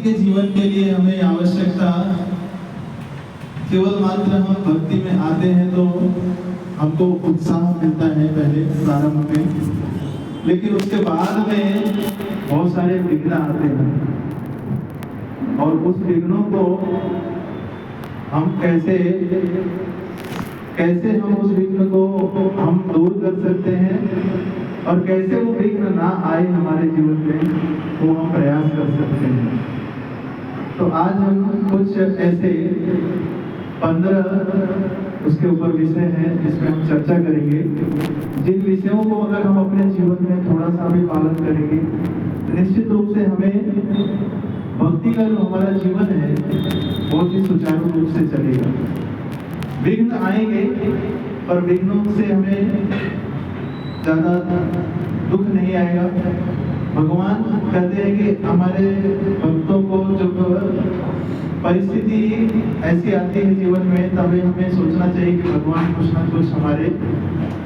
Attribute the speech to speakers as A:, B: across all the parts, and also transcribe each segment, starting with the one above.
A: के जीवन के लिए हमें आवश्यकता केवल मात्र हम भक्ति में आते हैं तो हमको उत्साह मिलता है पहले प्रारंभ में, लेकिन उसके बाद में बहुत सारे विघ्न आते हैं और उस विघ्नों को हम कैसे हम उस विघ्न को हम दूर कर सकते हैं और कैसे वो विघ्न ना आए हमारे जीवन में वो हम प्रयास कर सकते हैं। तो आज हम कुछ ऐसे 15 उसके ऊपर विषय हैं जिसमें हम चर्चा करेंगे। जिन विषयों को अगर हम अपने जीवन में थोड़ा सा भी पालन करेंगे निश्चित रूप से हमें भक्ति का जो हमारा जीवन है बहुत ही सुचारू रूप से चलेगा। विघ्न आएंगे पर विघ्नों से हमें ज्यादा दुख नहीं आएगा। भगवान कहते हैं कि हमारे भक्तों को जब परिस्थिति ऐसी आती है जीवन में तभी हमें सोचना चाहिए कि भगवान कुछ ना कुछ हमारे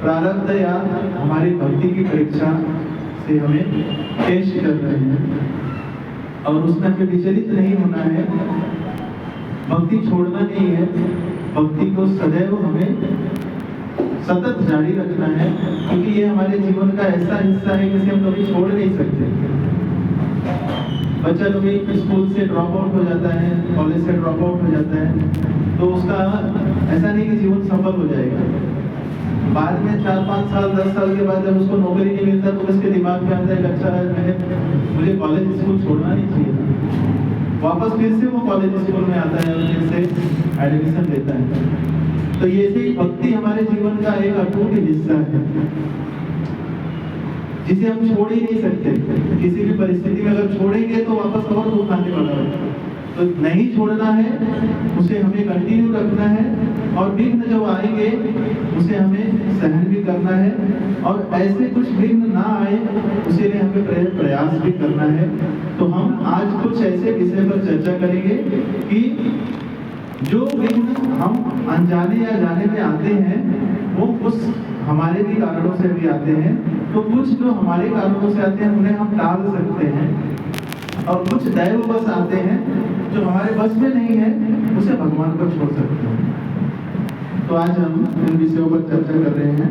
A: प्रारब्ध या हमारी भक्ति की परीक्षा से हमें टेस्ट कर रहे हैं और उसमें हमें विचलित नहीं होना है। भक्ति छोड़ना नहीं है, भक्ति को सदैव हमें सतत जारी रखना है, क्योंकि ये हमारे जीवन का ऐसा हिस्सा है जिसे हम कभी छोड़ नहीं सकते। बच्चा कभी स्कूल से ड्रॉप आउट हो जाता है, कॉलेज से ड्रॉप आउट हो जाता है, तो उसका ऐसा नहीं कि जीवन सफल हो जाएगा। बाद में 4-5 साल 10 साल के बाद जब उसको नौकरी नहीं मिलता तो उसके दिमाग में आता है अच्छा है मुझे कॉलेज स्कूल छोड़ना नहीं चाहिए। वापस फिर से वो कॉलेज स्कूल में आता है और फिर से एडमिशन लेता है। तो ये ही भक्ति हमारे जीवन का एक अटूट हिस्सा है जिसे हम छोड़ ही नहीं सकते। किसी भी परिस्थिति में अगर छोड़ेंगे तो वापस और दुख आने वाला है। तो नहीं छोड़ना है, उसे हमें कंटिन्यू रखना है और विघ्न जब आएंगे उसे हमें सहन भी करना है और ऐसे कुछ विघ्न ना आए उसे लिए हमें प्रयास भी करना है। तो हम आज कुछ ऐसे विषय पर चर्चा करेंगे कि जो विघ्न हम अनजाने या जाने में आते हैं वो कुछ हमारे भी कारणों से भी आते हैं, तो कुछ जो हमारे कारणों से आते हैं उन्हें हम टाल सकते हैं और कुछ दैववश आते हैं जो हमारे बस में नहीं है उसे भगवान पर छोड़ सकते हैं। तो आज हम इन विषयों पर चर्चा कर रहे हैं।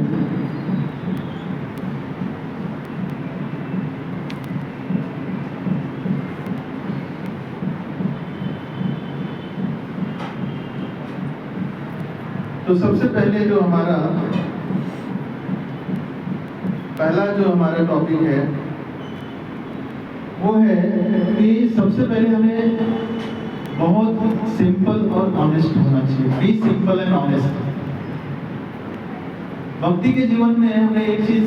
A: तो सबसे पहले जो हमारा टॉपिक है वो है कि सबसे पहले हमें बहुत सिंपल और ऑनेस्ट होना चाहिए। Be simple and honest. भक्ति के जीवन में हमें एक चीज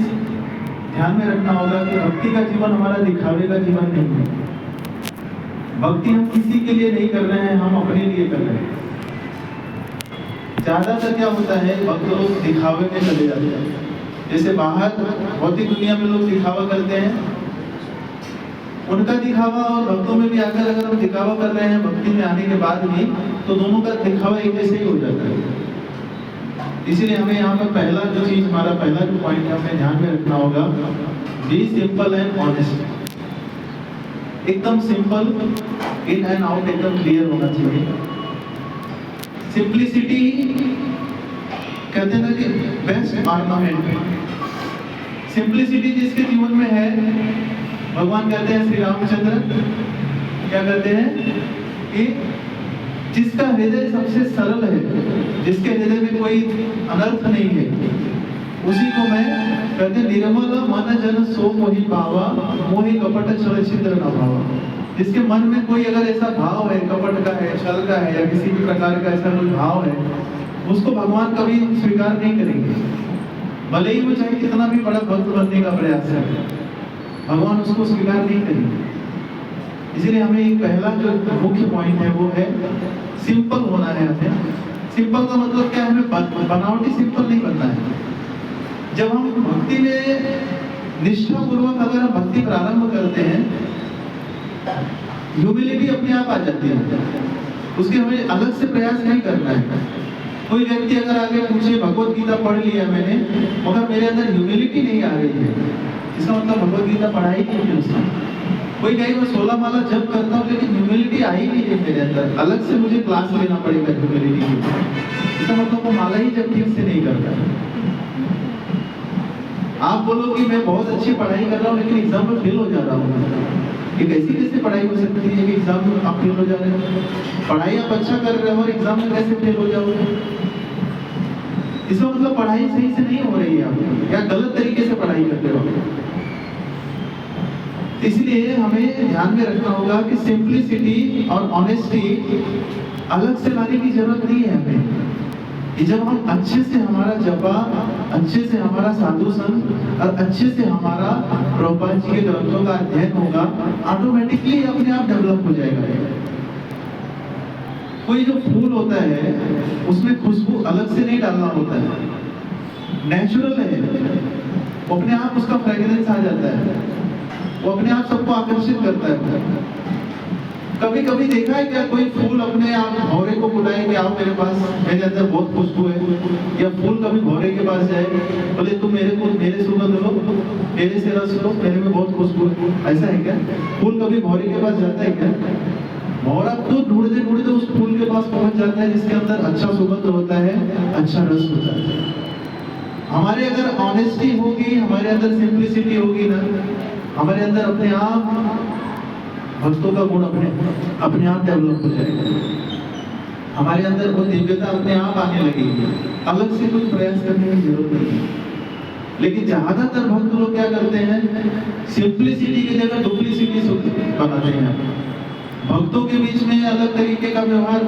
A: ध्यान में रखना होगा कि भक्ति का जीवन हमारा दिखावे का जीवन नहीं है। भक्ति हम किसी के लिए नहीं कर रहे हैं, हम अपने लिए कर रहे हैं। ज्यादातर क्या होता है भक्त लोग दिखावे में चले जाते हैं। जैसे बाहर भौतिक दुनिया में लोग दिखावा करते हैं, उनका दिखावा और भक्तों में भी आकर अगर हम दिखावा कर रहे हैं भक्ति में आने के बाद भी तो दोनों का दिखावा एक जैसे ही हो जाता है। इसीलिए हमें यहाँ पर पहला जो पॉइंट है हमें ध्यान में रखना होगा, बी सिंपल एंड ऑनेस्ट। एकदम सिंपल, इन एंड आउट एकदम क्लियर होना चाहिए। सिंप्लिसिटी कहते हैं ना कि बेस्ट ऑर्नामेंट। सिंप्लिसिटी जिसके जीवन में है, भगवान कहते हैं श्री रामचंद्र क्या कहते हैं कि जिसका हृदय सबसे सरल है, जिसके हृदय में कोई अनर्थ नहीं है, उसी को मैं कहते निर्मल मन जन सो मोहि पावा मोहि कपट छल छिद्र न भावा। जिसके मन में कोई अगर ऐसा भाव है, कपट का है, छल का है या किसी भी प्रकार का ऐसा कोई भाव है, उसको भगवान कभी स्वीकार नहीं करेंगे। भले ही वो चाहे कितना भी बड़ा भक्त बनने का प्रयास करे, भगवान उसको स्वीकार नहीं करेंगे। इसलिए हमें एक पहला जो मुख्य पॉइंट है वो है सिंपल होना है। हमें सिंपल का मतलब क्या है, हमें बनावटी सिंपल नहीं बनना है। जब हम भक्ति में निष्ठा पूर्वक अगर हम भक्ति प्रारंभ करते हैं, ह्यूमिलिटी अपने आप आ जाती है, उसके हमें अलग से प्रयास नहीं करना है। कोई व्यक्ति अगर आगे पूछे भगवत गीता पढ़ लिया मैंने मगर मेरे अंदर ह्यूमिलिटी नहीं आ रही है, इसका मतलब भगवत गीता पढ़ाई नहीं है उसने। कोई कहे मैं 16 माला जप करता हूँ लेकिन ह्यूमिलिटी आई नहीं है मेरे अंदर, अलग से मुझे क्लास लेना पड़ेगा ह्यूमिलिटी की। इसका मतलब वो माला ही जब ठीक से नहीं करता। आप बोलो कि मैं बहुत अच्छी पढ़ाई कर रहा हूँ लेकिन एग्जाम में फेल हो जा रहा हूँ, ये कैसे पढ़ाई हो सकती है कि एग्जाम में आप फेल हो जा रहे हो? पढ़ाई आप अच्छा कर रहे हो और एग्जाम में कैसे फेल हो जाओगे? इसका मतलब पढ़ाई सही से नहीं हो रही है आपकी, या गलत तरीके से पढ़ाई करते हो। इसलिए हमें ध्यान में रखना होगा कि सिंपलिसिटी और ऑनेस्टी अलग से लाने की जरूरत नहीं है हमें। कि जब हम अच्छे से हमारा जपा, अच्छे से हमारा साधु संग और अच्छे से हमारा प्रभुपाद जी के ग्रंथों का अध्ययन होगा, ऑटोमेटिकली अपने आप डेवलप हो जाएगा। कोई जो फूल होता है उसमें खुशबू अलग से नहीं डालना होता है, नेचुरल है, वो अपने आप उसका फ्रेग्रेंस आ जाता है, वो अपने आप सबको आकर्षित करता है। कभी कभी देखा है क्या कोई फूल अपने आप भौरे को बुलाए कि आओ मेरे पास, मेरे अंदर बहुत खुशबू है? या फूल कभी भौरे के पास जाए बोले तुम मेरे सुगंध लो, मेरे से रस लो, मेरे में बहुत खुशबू है? ऐसा है क्या? फूल कभी भौरे के पास जाता है क्या? भौरा तो ढूंढते ढूंढते उस फूल के पास पहुंच जाता है जिसके अंदर अच्छा सुगंध होता है, अच्छा रस होता है। हमारे अगर ऑनेस्टी होगी, हमारे अंदर सिंप्लिसिटी होगी ना, हमारे अंदर अपने आप भक्तों का गुण अपने आप डेवलप हो जाएगा। हमारे अंदर वो दिव्यता अपने आप आने लगेगी, अलग से कुछ प्रयास करने की जरूरत नहीं है। लेकिन ज्यादातर भक्त लोग क्या करते हैं, सिंप्लिसिटी की जगह डुप्लिसिटी बनाते हैं। भक्तों के बीच में अलग तरीके का व्यवहार,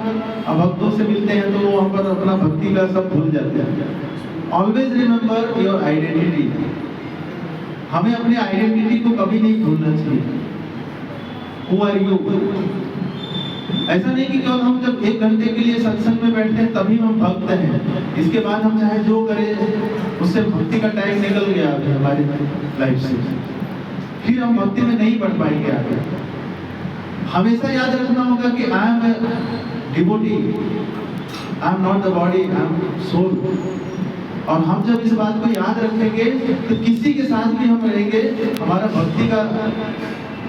A: भक्तों से मिलते हैं तो वहां पर अपना भक्ति का सब भूल जाते हैं। Always remember your identity. हमें अपने आइडेंटिटी को कभी नहीं भूलना चाहिए। Who are you? ऐसा नहीं कि केवल हम जब 1 घंटे के लिए सत्संग में बैठते हैं तभी हम भक्त हैं, इसके बाद हम चाहे जो करें उससे भक्ति का टैग निकल गया अभी हमारी लाइफ से, फिर हम भक्ति में नहीं बढ़ पाएंगे आगे। हमेशा याद रखना होगा कि I am a devotee, I am not the body, I am soul. और हम जब इस बात को याद रखेंगे तो किसी के साथ भी हम रहेंगे, हमारा भक्ति का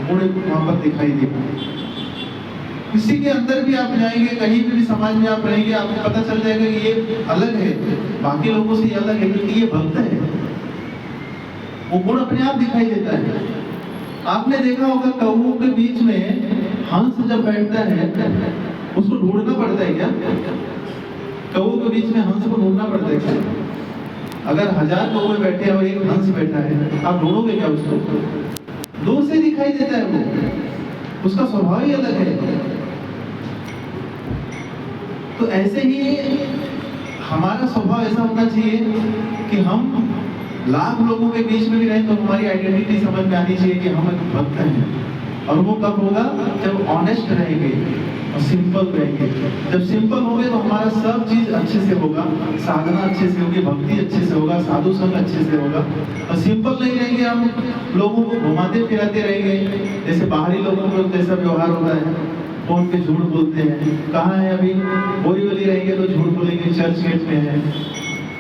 A: गुण वहां पर दिखाई देगा। किसी के अंदर भी आप जाएंगे, कहीं भी समाज में आप रहेंगे, आपको पता चल जाएगा कि ये अलग है, बाकी लोगों से अलग है, क्योंकि ये भक्त है। वो गुण अपने आप दिखाई देता है। आपने देखा होगा कौओं के बीच में हंस जब बैठता है उसको ढूंढना पड़ता है क्या? कौओं के बीच में हंस को ढूंढना पड़ता है क्या? अगर 1000 कौवे बैठे और एक हंस बैठा है, आप ढूंढोगे क्या उसको? दूर से दिखाई देता है वो, उसका स्वभाव ही अलग है। तो ऐसे ही हमारा स्वभाव ऐसा होना चाहिए कि हम लाख लोगों के बीच में भी रहें तो हमारी आइडेंटिटी समझ में आनी चाहिए कि हम एक भक्त हैं। और वो कब होगा? जब ऑनेस्ट रहेंगे और सिंपल रहेंगे। जब सिंपल होंगे तो हमारा सब चीज अच्छे से होगा, साधना अच्छे से होगी, भक्ति अच्छे से होगा, साधु संग अच्छे से होगा। और सिंपल नहीं रहेंगे, हम लोगों को घुमाते फिराते रहेंगे, जैसे बाहरी लोगों को जैसा व्यवहार होता है, फोन पे झूठ बोलते हैं। कहाँ है अभी? बोरीवली रहेंगे तो झूठ बोलेंगे चर्च गेट में है,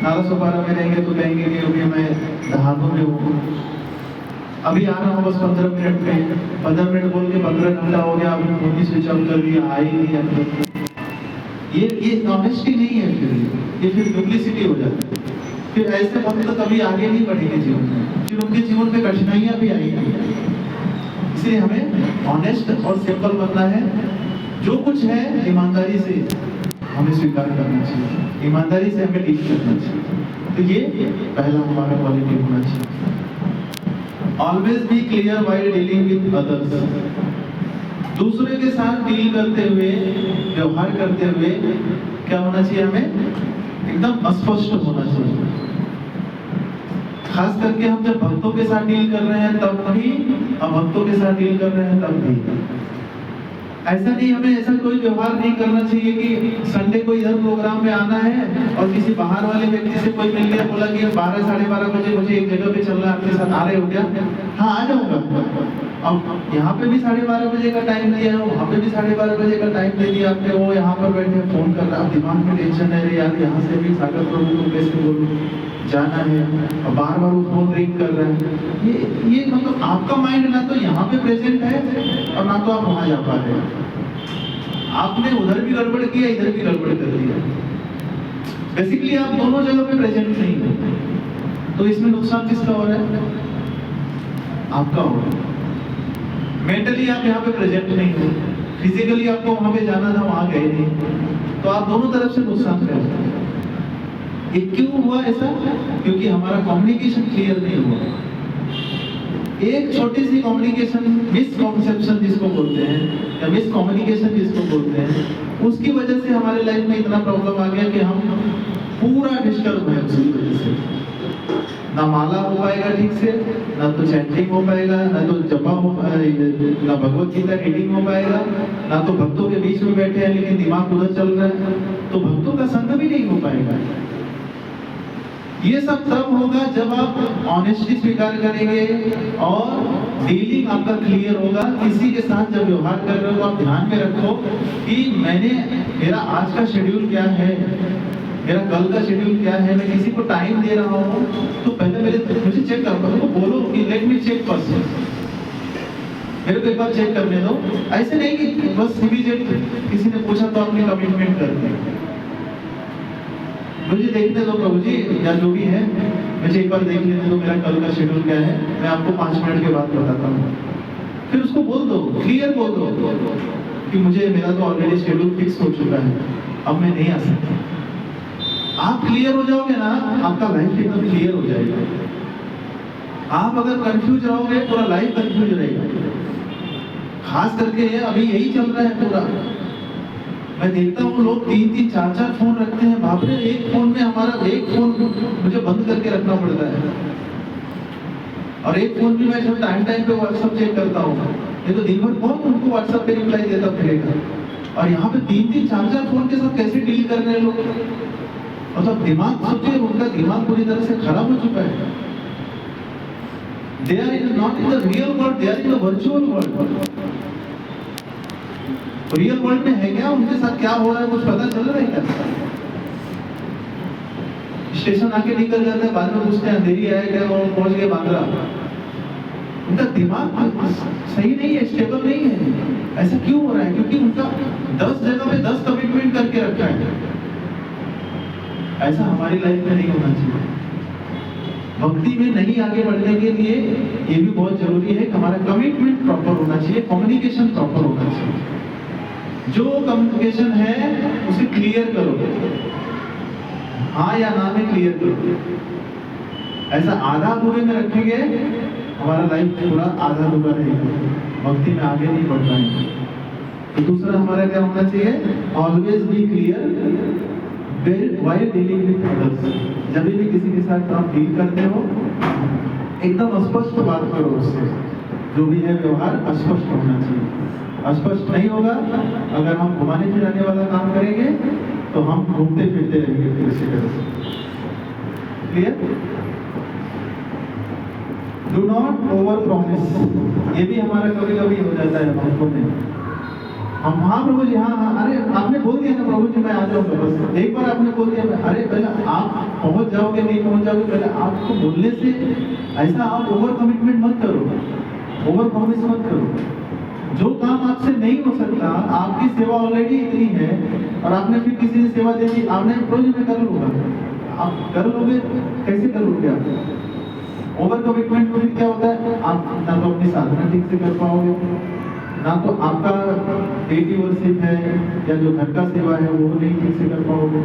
A: नाला सोपारा में रहेंगे तो कहेंगे कि अभी मैं दहानों में हूँ, अभी आ रहा हूँ बस 15 मिनट में, 15 मिनट बोल के 15 घंटा हो गया, अभी फोन स्विच ऑफ कर दिया, आ ही नहीं है। ये ऑनेस्टी नहीं है, फिर डुप्लिसिटी हो जाती है। फिर ऐसे भक्त कभी आगे नहीं बढ़ेंगे जीवन में, फिर उनके जीवन में कठिनाइयां भी आएंगी। इसलिए हमें ऑनेस्ट और सिंपल बनना है। जो कुछ है ईमानदारी से हमें स्वीकार करना चाहिए, ईमानदारी से हमें डील करना चाहिए। तो ये पहला हमारा क्वालिटी होना चाहिए। Always be clear while dealing with others. दूसरे के साथ डील करते हुए, व्यवहार करते हुए क्या होना चाहिए? हमें एकदम स्पष्ट होना चाहिए। खास करके हम जब भक्तों के साथ डील कर रहे हैं तब भी, अभक्तों के साथ डील कर रहे हैं तब भी। ऐसा नहीं, हमें ऐसा कोई व्यवहार नहीं करना चाहिए कि संडे को इधर प्रोग्राम में आना है और किसी बाहर वाले व्यक्ति से कोई मिल गया, बोला कि 12 साढ़े 12 बजे मुझे एक जगह पे चलना है, आपके साथ आ रहे हो क्या? हाँ आ जाऊंगा। अब यहाँ पे भी 12:30 बजे का टाइम दिया है, वहाँ पे भी 12:30 बजे का टाइम दे दिया आपने, वो यहाँ पर बैठे फोन कर रहा, दिमाग में टेंशन है, यार यहाँ से भी सागर प्रभु को कैसे बोलूं, जाना है, और बार बार वो फोन रिंग कर रहा है। ये मतलब आपका माइंड ना तो यहाँ पे प्रेजेंट है और ना तो आप वहाँ जा पा रहे हैं। आपने उधर भी गड़बड़ किया, इधर भी गड़बड़ कर दिया। बेसिकली आप दोनों जगह पे प्रेजेंट नहीं हो, तो इसमें नुकसान किसका हो रहा है? आपका हो रहा है। मेंटली आप यहाँ पे प्रेजेंट नहीं हो, फिजिकली आपको वहां पे जाना था, वहां गए नहीं, तो आप दोनों तरफ से नुकसान कर रहे हैं। ये क्यों हुआ ऐसा? क्योंकि हमारा कम्युनिकेशन क्लियर नहीं हुआ। एक छोटी सी कम्युनिकेशन मिसकॉन्सेप्शन जिसको बोलते हैं, या मिस कम्युनिकेशन जिसको बोलते हैं, उसकी वजह से हमारे लाइफ में इतना प्रॉब्लम आ गया कि हम पूरा डिस्टर्ब है उसकी वजह से। ना माला हो पाएगा ठीक से, ना तो चैंटिंग हो पाएगा, ना तो जपा हो, ना भगवत गीता रीडिंग हो पाएगा, ना तो भक्तों के बीच में बैठे हैं लेकिन दिमाग उधर चल रहा है, तो भक्तों का संग भी नहीं हो पाएगा। ये सब तब होगा जब आप ऑनेस्टी स्वीकार करेंगे और डीलिंग आपका क्लियर होगा। किसी के साथ जब व्यवहार कर रहे हो तो आप ध्यान में रखो कि मेरा आज का शेड्यूल क्या है, मेरा कल का शेड्यूल क्या है, मैं किसी को टाइम दे रहा हूँ तो पहले मुझे चेक करो, तो बोलो कि लेट मी चेक फर्स्ट, मेरे को एक बार चेक करने दो। ऐसे नहीं कि बस इमीडिएट किसी ने पूछा तो आपने कमिटमेंट कर दी, मुझे देखने दो प्रभु जी, या जो भी है मुझे एक बार देख लेने दो, मेरा कल का शेड्यूल क्या है, मैं आपको 5 मिनट के बाद बताता हूँ। फिर उसको बोल दो, क्लियर बोल दो कि मुझे मेरा तो ऑलरेडी शेड्यूल फिक्स हो चुका है, अब मैं नहीं आ सकता। आप क्लियर हो जाओगे ना, आपका लाइफ एकदम क्लियर हो जाएगा। आप अगर कंफ्यूज रहोगे, पूरा लाइफ कंफ्यूज रहेगा। खास करके अभी यही चल रहा है पूरा। मैं देखता हूँ लोग 3-3, 4-4 फोन रखते हैं। बाप रे, एक फोन में हमारा एक फोन मुझे बंद करके रखना पड़ता है, और एक फोन भी मैं जब टाइम पे व्हाट्सएप चेक करता हूँ, ये तो दिन भर कौन उनको व्हाट्सएप पे रिप्लाई देता फिरेगा। और यहाँ पे 3-3, 4-4 फोन के साथ कैसे डील कर रहे हैं लोग। मतलब दिमाग, सोचिए उनका दिमाग पूरी तरह से खराब हो चुका है। They are not in the real world, they are in the virtual world. Real world में है क्या, उनके साथ क्या हो रहा है कुछ पता चल रहा है क्या? स्टेशन आके निकल जाते हैं, बाद में पूछते हैं अंधेरी आया क्या, वो पहुंच गए बांद्रा। उनका दिमाग सही नहीं है, स्टेबल नहीं है। ऐसा क्यों हो रहा है? क्योंकि उनका 10 जगह पे 10 कमिटमेंट करके रखा है। ऐसा हमारी लाइफ में नहीं होना चाहिए। भक्ति में नहीं आगे बढ़ने के लिए ये भी बहुत जरूरी है कि हमारा कमिटमेंट प्रॉपर होना चाहिए, कम्युनिकेशन प्रॉपर होना चाहिए। जो कम्युनिकेशन है उसे क्लियर करो, हाँ या ना में क्लियर करो। ऐसा आधा अधूरे में रखेंगे, हमारा लाइफ पूरा आधा अधूरा रहेगा, भक्ति में आगे नहीं बढ़ पाएंगे। तो दूसरा हमारा क्या होना चाहिए? Always be clear while dealing with others. जब भी किसी के साथ आप डील करते हो, एकदम स्पष्ट बात करो उससे। जो भी है व्यवहार स्पष्ट होना चाहिए। स्पष्ट नहीं होगा, अगर हम घुमाने फिराने वाला काम करेंगे तो हम घूमते फिरते रहेंगे फिर इसी तरह से। Clear? Do not over promise. ये भी हमारा कभी कभी हो जाता है भक्तों में। हम हाँ प्रभु जी, हाँ हाँ, अरे आपने बोल दिया ना प्रभु जी मैं आ जाऊंगा, बस एक बार आपने बोल दिया। अरे पहले आप पहुंच जाओगे नहीं पहुंच जाओगे, पहले आपको बोलने से ऐसा आप ओवर कमिटमेंट मत करो, ओवर प्रॉमिस मत करो। जो काम आपसे नहीं हो सकता, आपकी सेवा ऑलरेडी इतनी है और आपने फिर किसी ने सेवा दे दी, आपने प्रभु जी मैं कर लूंगा, आप कर लोगे? कैसे कर लोगे आप? ओवर कमिटमेंट में क्या होता है? आप ना तो अपनी साधना ठीक से कर पाओगे, ना तो आपका डेली वर्शिप है या जो घर का सेवा है वो नहीं ठीक से कर पाओगे,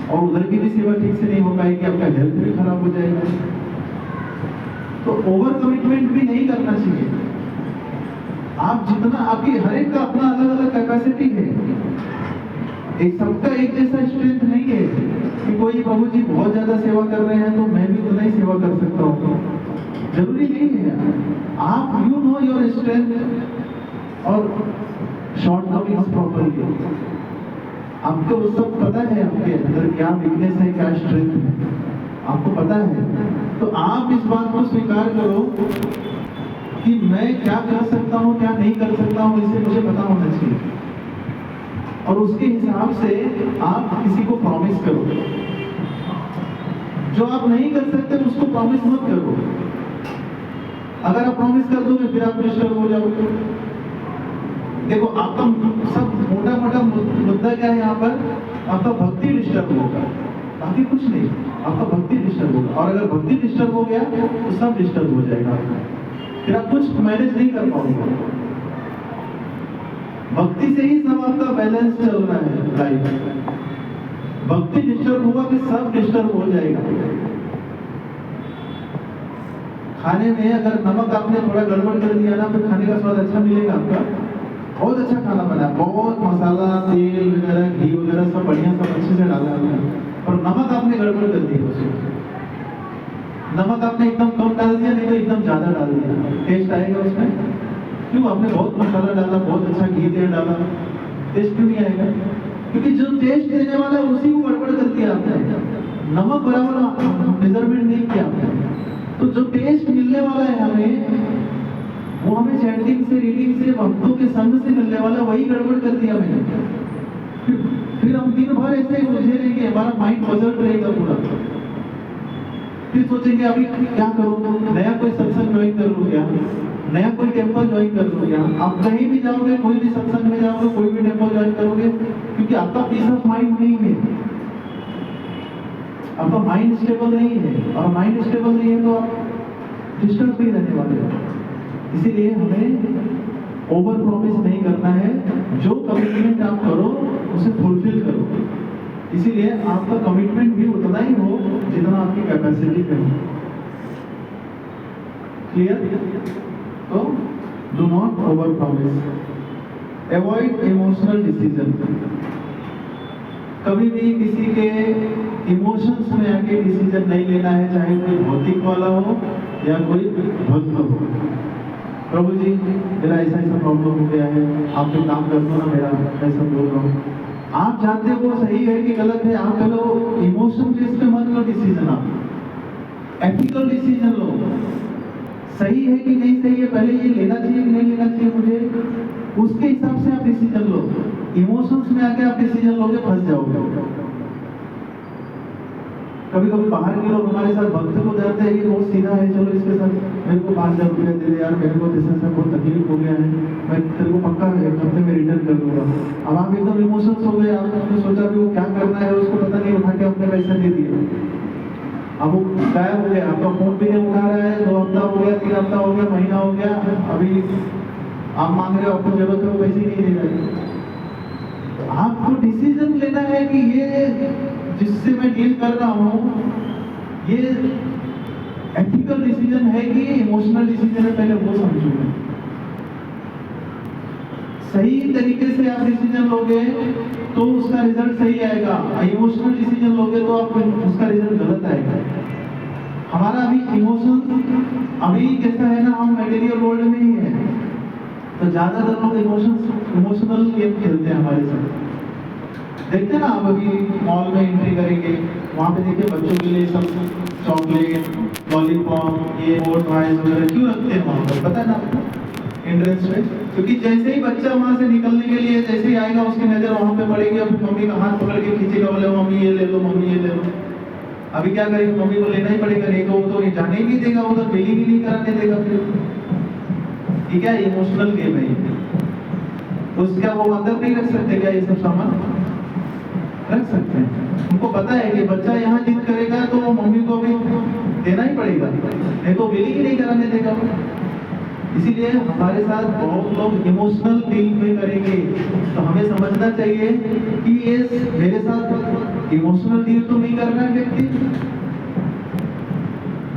A: और उधर की भी सेवा ठीक से नहीं हो पाएगी, आपका हेल्थ भी खराब हो जाएगा। तो ओवर कमिटमेंट भी नहीं करना चाहिए। आप जितना, आपकी हर एक का अपना अलग अलग कैपेसिटी है, एक सबका एक जैसा स्ट्रेंथ नहीं है कि कोई प्रभु जी बहुत ज्यादा सेवा कर रहे हैं तो मैं भी उतना ही सेवा कर सकता हूँ, जरूरी नहीं है। आप यू नो योर स्ट्रेंथ और शॉर्टकमिंग्स प्रॉपर्ली। आपको वो सब पता है, आपके अंदर क्या वीकनेस है क्या स्ट्रेंथ है आपको पता है। तो आप इस बात को स्वीकार करो कि मैं क्या कर सकता हूँ, क्या नहीं कर सकता हूँ, इसे मुझे पता होना चाहिए। और उसके हिसाब से आप किसी को प्रॉमिस करो। जो आप नहीं कर सकते उसको प्रॉमिस मत करो। अगर आप प्रॉमिस कर दोगे फिर आप डिस्टर्ब हो जाओगे। देखो, आपका सब मोटा मोटा मुद्दा क्या है यहाँ पर? आपका भक्ति डिस्टर्ब होगा, बाकी कुछ नहीं। आपका भक्ति डिस्टर्ब होगा, और अगर भक्ति डिस्टर्ब हो गया तो सब डिस्टर्ब हो जाएगा, फिर आप कुछ मैनेज नहीं कर पाओगे। भक्ति से ही सब आपका बैलेंस चल रहा है लाइफ। भक्ति डिस्टर्ब होगा कि सब डिस्टर्ब हो जाएगा। खाने में अगर नमक आपने थोड़ा गड़बड़ कर दिया ना, तो खाने का स्वाद अच्छा मिलेगा आपका। बहुत अच्छा खाना बना, बहुत मसाला, तेल वगैरह, घी वगैरह सब बढ़िया, सब अच्छे से डाला है, पर नमक आपने गड़बड़ कर दिया उसमें। नमक आपने एकदम कम डाल दिया, नहीं तो एकदम ज्यादा डाल दिया, टेस्ट आएगा उसमें? क्यों? आपने बहुत मसाला डाला, बहुत अच्छा घी तेल डाला, टेस्ट क्यों नहीं आएगा? क्योंकि जो टेस्ट देने वाला है उसी को गड़बड़ कर दिया आपने। नमक बराबर मेजरमेंट नहीं किया आपने। तो जो टेस्ट मिलने वाला है हमें, वो हमें चैंटिंग से, रीडिंग से, भक्तों के संग से मिलने वाला, वही गड़बड़ कर दिया मैंने। फिर हम दिन भर ऐसे उलझे रहेंगे, हमारा माइंड बजट रहेगा पूरा। फिर सोचेंगे अभी क्या करूँ, नया कोई सत्संग ज्वाइन कर लूँ क्या, नया कोई टेम्पल ज्वाइन कर लूँ क्या। आप कहीं भी जाओगे, कोई भी सत्संग में जाओगे, कोई भी टेम्पल ज्वाइन करोगे, क्योंकि आपका पीस ऑफ माइंड नहीं है, आपका माइंड स्टेबल नहीं है, और माइंड स्टेबल नहीं है तो आप डिस्टर्ब भी रहने वाले हो। इसीलिए हमें ओवर प्रॉमिस नहीं करना है। जो कमिटमेंट आप करो उसे फुलफिल करो। इसीलिए आपका कमिटमेंट भी उतना ही हो जितना आपकी कैपेसिटी पे हो। क्लियर? तो do not over promise. Avoid emotional decision. कभी भी किसी के इमोशंस में आके डिसीजन नहीं लेना है, चाहे कोई भौतिक वाला हो या कोई भक्त हो। प्रभु जी, मेरा ऐसा ऐसा प्रॉब्लम हो गया है, आप कोई काम कर दो ना मेरा, ऐसा बोल रहा हूँ। आप जानते हो सही है कि गलत है, आप चलो इमोशन बेस पे मत लो डिसीजन, आप एथिकल डिसीजन लो। सही है कि नहीं सही है, पहले ये लेना चाहिए कि नहीं लेना चाहिए मुझे, उसके हिसाब से आप डिसीजन लो। इमोशंस में आके आप डिसीजन लोगे, फंस जाओगे। कभी कभी बाहर के लोग हमारे साथ भक्त को जाते हैं कि बहुत सीधा है, चलो इसके साथ मेरे को 5,000 रुपया दे दे यार, मेरे को जैसे बहुत तकलीफ हो गया है, मैं तेरे को पक्का एक हफ्ते में रिटर्न कर दूंगा। अब आप एकदम इमोशंस हो गए, आपने सोचा कि वो क्या करना है, उसको पता नहीं, उठा के अपने पैसे दे दिए। अब वो गायब हो गया, आपका फोन भी नहीं उठा रहा है, 2 हफ्ता हो गया, 3 हफ्ता हो गया, महीना हो गया, अभी आप मांग रहे हो, आपको जरूरत है, वो पैसे नहीं दे रहे। आपको डिसीजन लेना है कि ये जिससे मैं डील कर रहा हूँ ये एथिकल डिसीजन है कि इमोशनल डिसीजन है, पहले वो समझूंगा। सही तरीके से आप डिसीजन लोगे तो उसका रिजल्ट सही आएगा, इमोशनल डिसीजन लोगे तो आप उसका रिजल्ट गलत आएगा। हमारा अभी इमोशन अभी कैसा है ना, हम मटेरियल वर्ल्ड में ही है, तो ज्यादातर लोग इमोशनल गेम खेलते हैं हमारे साथ। देखते हैं ना, आप अभी मॉल में एंट्री करेंगे, वहाँ पे देखिए बच्चों के लिए सब चॉकलेट, लॉलीपॉप, ये बोट राइस वगैरह क्यों रखते हैं वहाँ पर, पता है ना आपको? एंट्रेंस में, क्योंकि जैसे ही बच्चा वहाँ से निकलने के लिए जैसे ही आएगा, उसकी नजर वहाँ पे पड़ेगी, और मम्मी का हाथ पकड़ के खींचेगा, बोले मम्मी ये ले लो, मम्मी ये ले लो। अभी क्या करेगी, मम्मी को लेना ही पड़ेगा, नहीं तो वो तो जाने ही नहीं देगा, वो तो बिलिंग ही नहीं कराने देगा। फिर ये क्या इमोशनल गेम है, उसका वो अंदर नहीं रख सकते क्या, ये सब सामान रख सकते हैं। उनको पता है कि बच्चा यहाँ जिद करेगा तो वो मम्मी को भी देना ही पड़ेगा, नहीं तो बिलिंग ही नहीं कराने देगा। इसीलिए हमारे साथ बहुत लोग इमोशनल डील में करेंगे, तो हमें समझना चाहिए कि ये मेरे साथ इमोशनल डील तो नहीं कर रहा है व्यक्ति।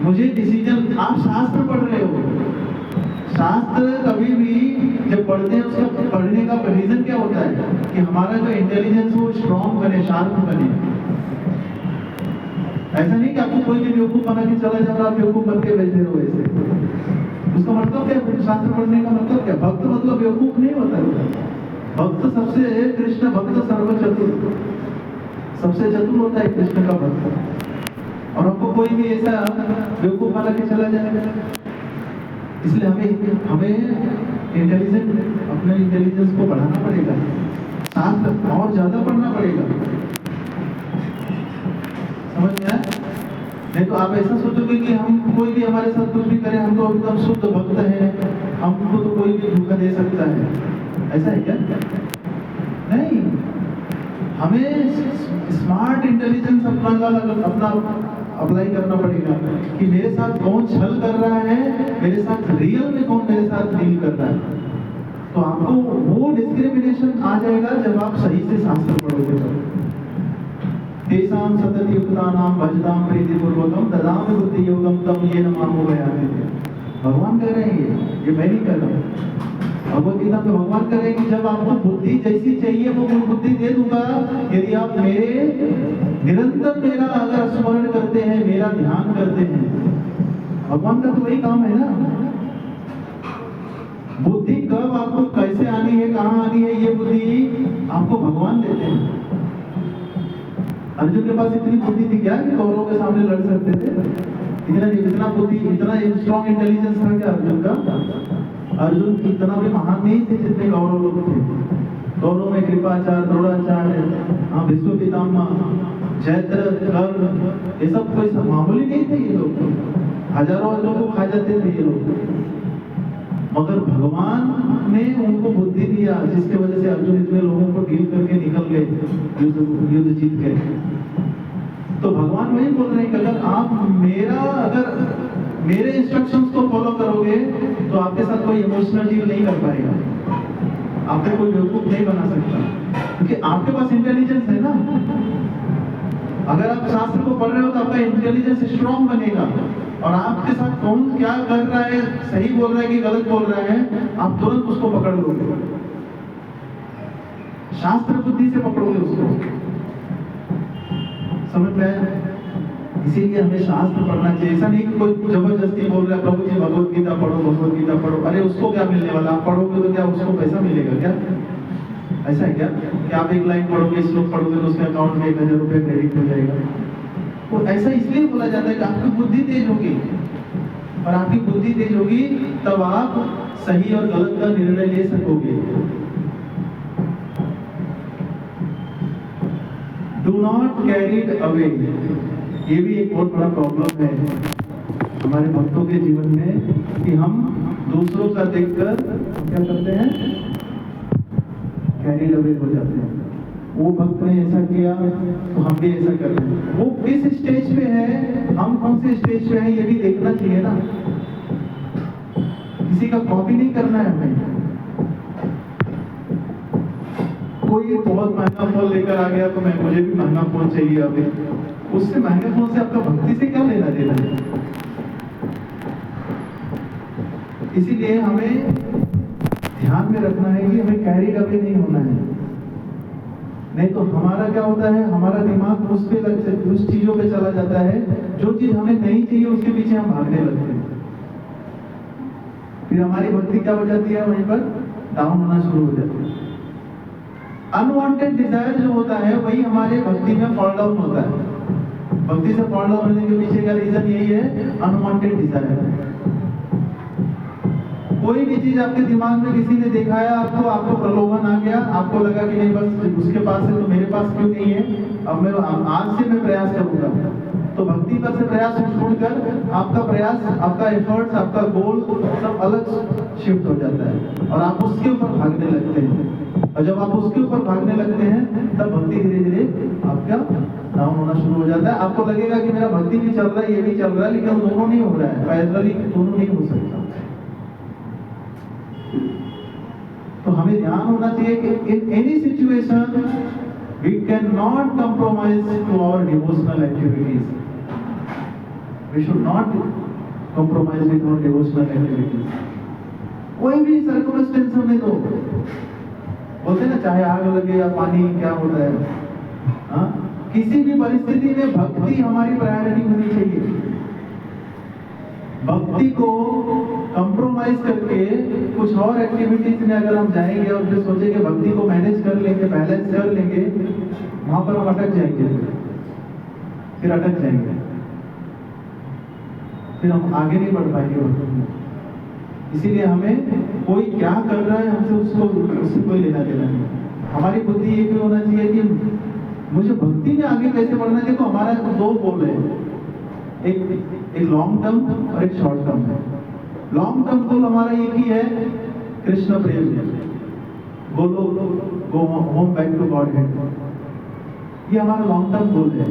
A: मुझे डिसीजन, आप शास्त्र पढ़ रहे हो, शास्त्र कभी भी जब पढ़ते हैं उसका पढ़ने का रीजन क्या होता है कि हमारा जो इंटेलिजेंस वो स्ट्रॉन्ग बने, शार्प बने। ऐसा नहीं कि आपको कोई भी बेवकूफ बना के चला जा रहा, आप बेवकूफ बन के बैठे रहो ऐसे। उसका मतलब क्या है, शास्त्र पढ़ने का मतलब क्या? भक्त मतलब बेवकूफ नहीं होता है। भक्त सबसे, कृष्ण भक्त सर्व चतुर, सबसे चतुर होता है कृष्ण का भक्त। और आपको कोई भी ऐसा बेवकूफ बना के चला जाएगा, इसलिए हमें हमें इंटेलिजेंट अपने इंटेलिजेंस को बढ़ाना पड़ेगा, साथ और ज्यादा पढ़ना पड़ेगा। समझ में आया? नहीं तो आप ऐसा सोचोगे कि हम कोई भी हमारे साथ कुछ भी करे, हम तो एकदम शुद्ध भक्त हैं, हमको तो कोई भी धोखा दे सकता है। ऐसा है क्या? नहीं, हमें स्मार्ट इंटेलिजेंस अपना अप्लाई करना पड़ेगा कि मेरे साथ कौन छल कर रहा है, मेरे साथ रियल में कौन मेरे साथ डील कर रहा है। तो आपको वो डिस्क्रिमिनेशन आ जाएगा जब आप सही से शास्त्र पढ़ोगे। तेषां सततयुक्तानां भजतां प्रीतिपूर्वकं ददामि बुद्धि योगम तम येन मामो गयाति। भगवान कह रहे हैं, ये मैं नहीं कह रहा हूँ। भगवद गीता में भगवान कह रहे हैं कि जब आपको बुद्धि जैसी चाहिए वो मैं बुद्धि दे दूंगा, यदि आप मेरे निरंतर मेरा अगर स्मरण करते हैं, मेरा ध्यान करते हैं। भगवान का तो वही काम है ना। बुद्धि कब आपको कैसे आनी है, कहाँ आनी है, ये बुद्धि आपको भगवान देते हैं। अर्जुन के पास इतनी बुद्धि थी क्या कि कौरवों के सामने लड़ सकते थे? इतना बुद्धि, इतना स्ट्रॉन्ग इंटेलिजेंस था क्या अर्जुन का? अर्जुन इतना भी महान नहीं थे जितने कौरव लोग थे। कौरव में कृपाचार्य, द्रोणाचार्य, भीष्म पितामह, जयद्रथ, कर्ण, ये सब कोई मामूली नहीं थे। ये लोग हजारों लोगों को खा जाते थे ये लोग, मगर भगवान ने उनको बुद्धि दिया जिसके वजह से अर्जुन इतने लोगों को डील करके निकल गए, युद्ध जीत गए। तो भगवान वही बोल रहे हैं कि अगर मेरे इंस्ट्रक्शंस को फॉलो करोगे तो आपके साथ कोई इमोशनल डील नहीं कर पाएगा, आपको कोई बेवकूफ नहीं बना सकता, क्योंकि आपके पास इंटेलिजेंस है ना। अगर आप शास्त्र को पढ़ रहे हो तो आपका इंटेलिजेंस स्ट्रॉन्ग बनेगा, और आपके साथ कौन क्या कर रहा है, सही बोल रहा है कि गलत बोल रहा है, आप तुरंत उसको पकड़ लोगे। शास्त्र बुद्धि से पकड़ोगे उसको। समझ में आया? इसीलिए हमें शास्त्र पढ़ना चाहिए। ऐसा नहीं कि कोई जबरदस्ती बोल रहा है प्रभु जी भगवत गीता पढ़ो, भगवत गीता पढ़ो। अरे उसको क्या मिलने वाला? आप पढ़ोगे तो क्या उसको पैसा मिलेगा क्या? ऐसा है क्या कि आप एक लाइन पढ़ोगे, श्लोक पढ़ोगे तो उसके अकाउंट में 1000 रुपये क्रेडिट हो जाएगा? तो ऐसा इसलिए बोला जाता है कि आपकी बुद्धि तेज होगी, और आपकी बुद्धि तेज होगी तब आप सही और गलत का निर्णय ले सकोगे। Do not carry it away. ये भी एक बहुत बड़ा प्रॉब्लम है हमारे भक्तों के जीवन में कि हम दूसरों का देखकर क्या करते हैं, कैरी अवे हो जाते हैं। वो भक्त ने ऐसा किया तो हम भी ऐसा कर रहे हैं। वो किस स्टेज पे है, हम कौन से स्टेज पे हैं, ये भी देखना चाहिए ना। किसी का कॉपी नहीं करना है हमें। कोई बहुत महंगा फोन लेकर आ गया तो मुझे भी महंगा फोन चाहिए अभी। उससे महंगे फोन से आपका भक्ति से क्या लेना देना है? इसीलिए हमें ध्यान में रखना है कि हमें कैरी अवे नहीं होना है। नहीं तो हमारा क्या होता है, हमारा दिमाग उस चीजों पे चला जाता है, जो चीज हमें नहीं चाहिए उसके पीछे हम भागने लगते हैं। फिर हमारी भक्ति क्या हो जाती है, वहीं पर डाउन होना शुरू हो जाती है। अनवांटेड डिजायर जो होता है वही हमारे भक्ति में फॉल डाउन होता है। भक्ति से फॉल डाउन होने के पीछे का रीजन यही है, अनवांटेड डिजायर। कोई भी चीज आपके दिमाग में किसी ने दिखाया आपको प्रलोभन आ गया, आपको लगा कि नहीं बस उसके पास है तो मेरे पास क्यों नहीं है, अब मैं आज से मैं प्रयास करूंगा। तो भक्ति पर से प्रयास छोड़कर आपका प्रयास, आपका एफर्ट्स, आपका गोल सब अलग शिफ्ट हो जाता है और आप उसके ऊपर भागने लगते हैं। और जब आप उसके ऊपर भागने लगते हैं तब भक्ति धीरे धीरे आपका डाउन होना शुरू हो जाता है। आपको लगेगा कि मेरा भक्ति भी चल रहा है, ये भी चल रहा है, लेकिन दोनों नहीं हो रहा है, पैरेलली दोनों नहीं हो सकता। तो हमें ध्यान होना चाहिए कि in any situation we can not compromise to our devotional activities. We should not compromise with our devotional activities. कोई भी सर्कमस्टेंस होने दो, बोलते ना चाहे आग लगे या पानी, क्या होता है, हाँ, किसी भी परिस्थिति में भक्ति हमारी प्रायोरिटी होनी चाहिए। भक्ति को कंप्रोमाइज करके कुछ और एक्टिविटीज में अगर हम जाएंगे और फिर सोचेंगे भक्ति को मैनेज कर लेंगे, बैलेंस कर लेंगे, वहां पर हम अटक जाएंगे, फिर अटक जाएंगे, फिर हम आगे नहीं बढ़ पाएंगे भक्ति में। इसीलिए हमें कोई क्या कर रहा है हमसे उससे कोई लेना देना नहीं। हमारी बुद्धि ये भी होना चाहिए कि मुझे भक्ति में आगे कैसे बढ़ना है। देखो हमारा दो गोल है, एक लॉन्ग टर्म और एक शॉर्ट टर्म है। लॉन्ग टर्म गोल हमारा एक ही है, कृष्ण प्रेम, go home back to Godhead, ये हमारा लॉन्ग टर्म गोल है।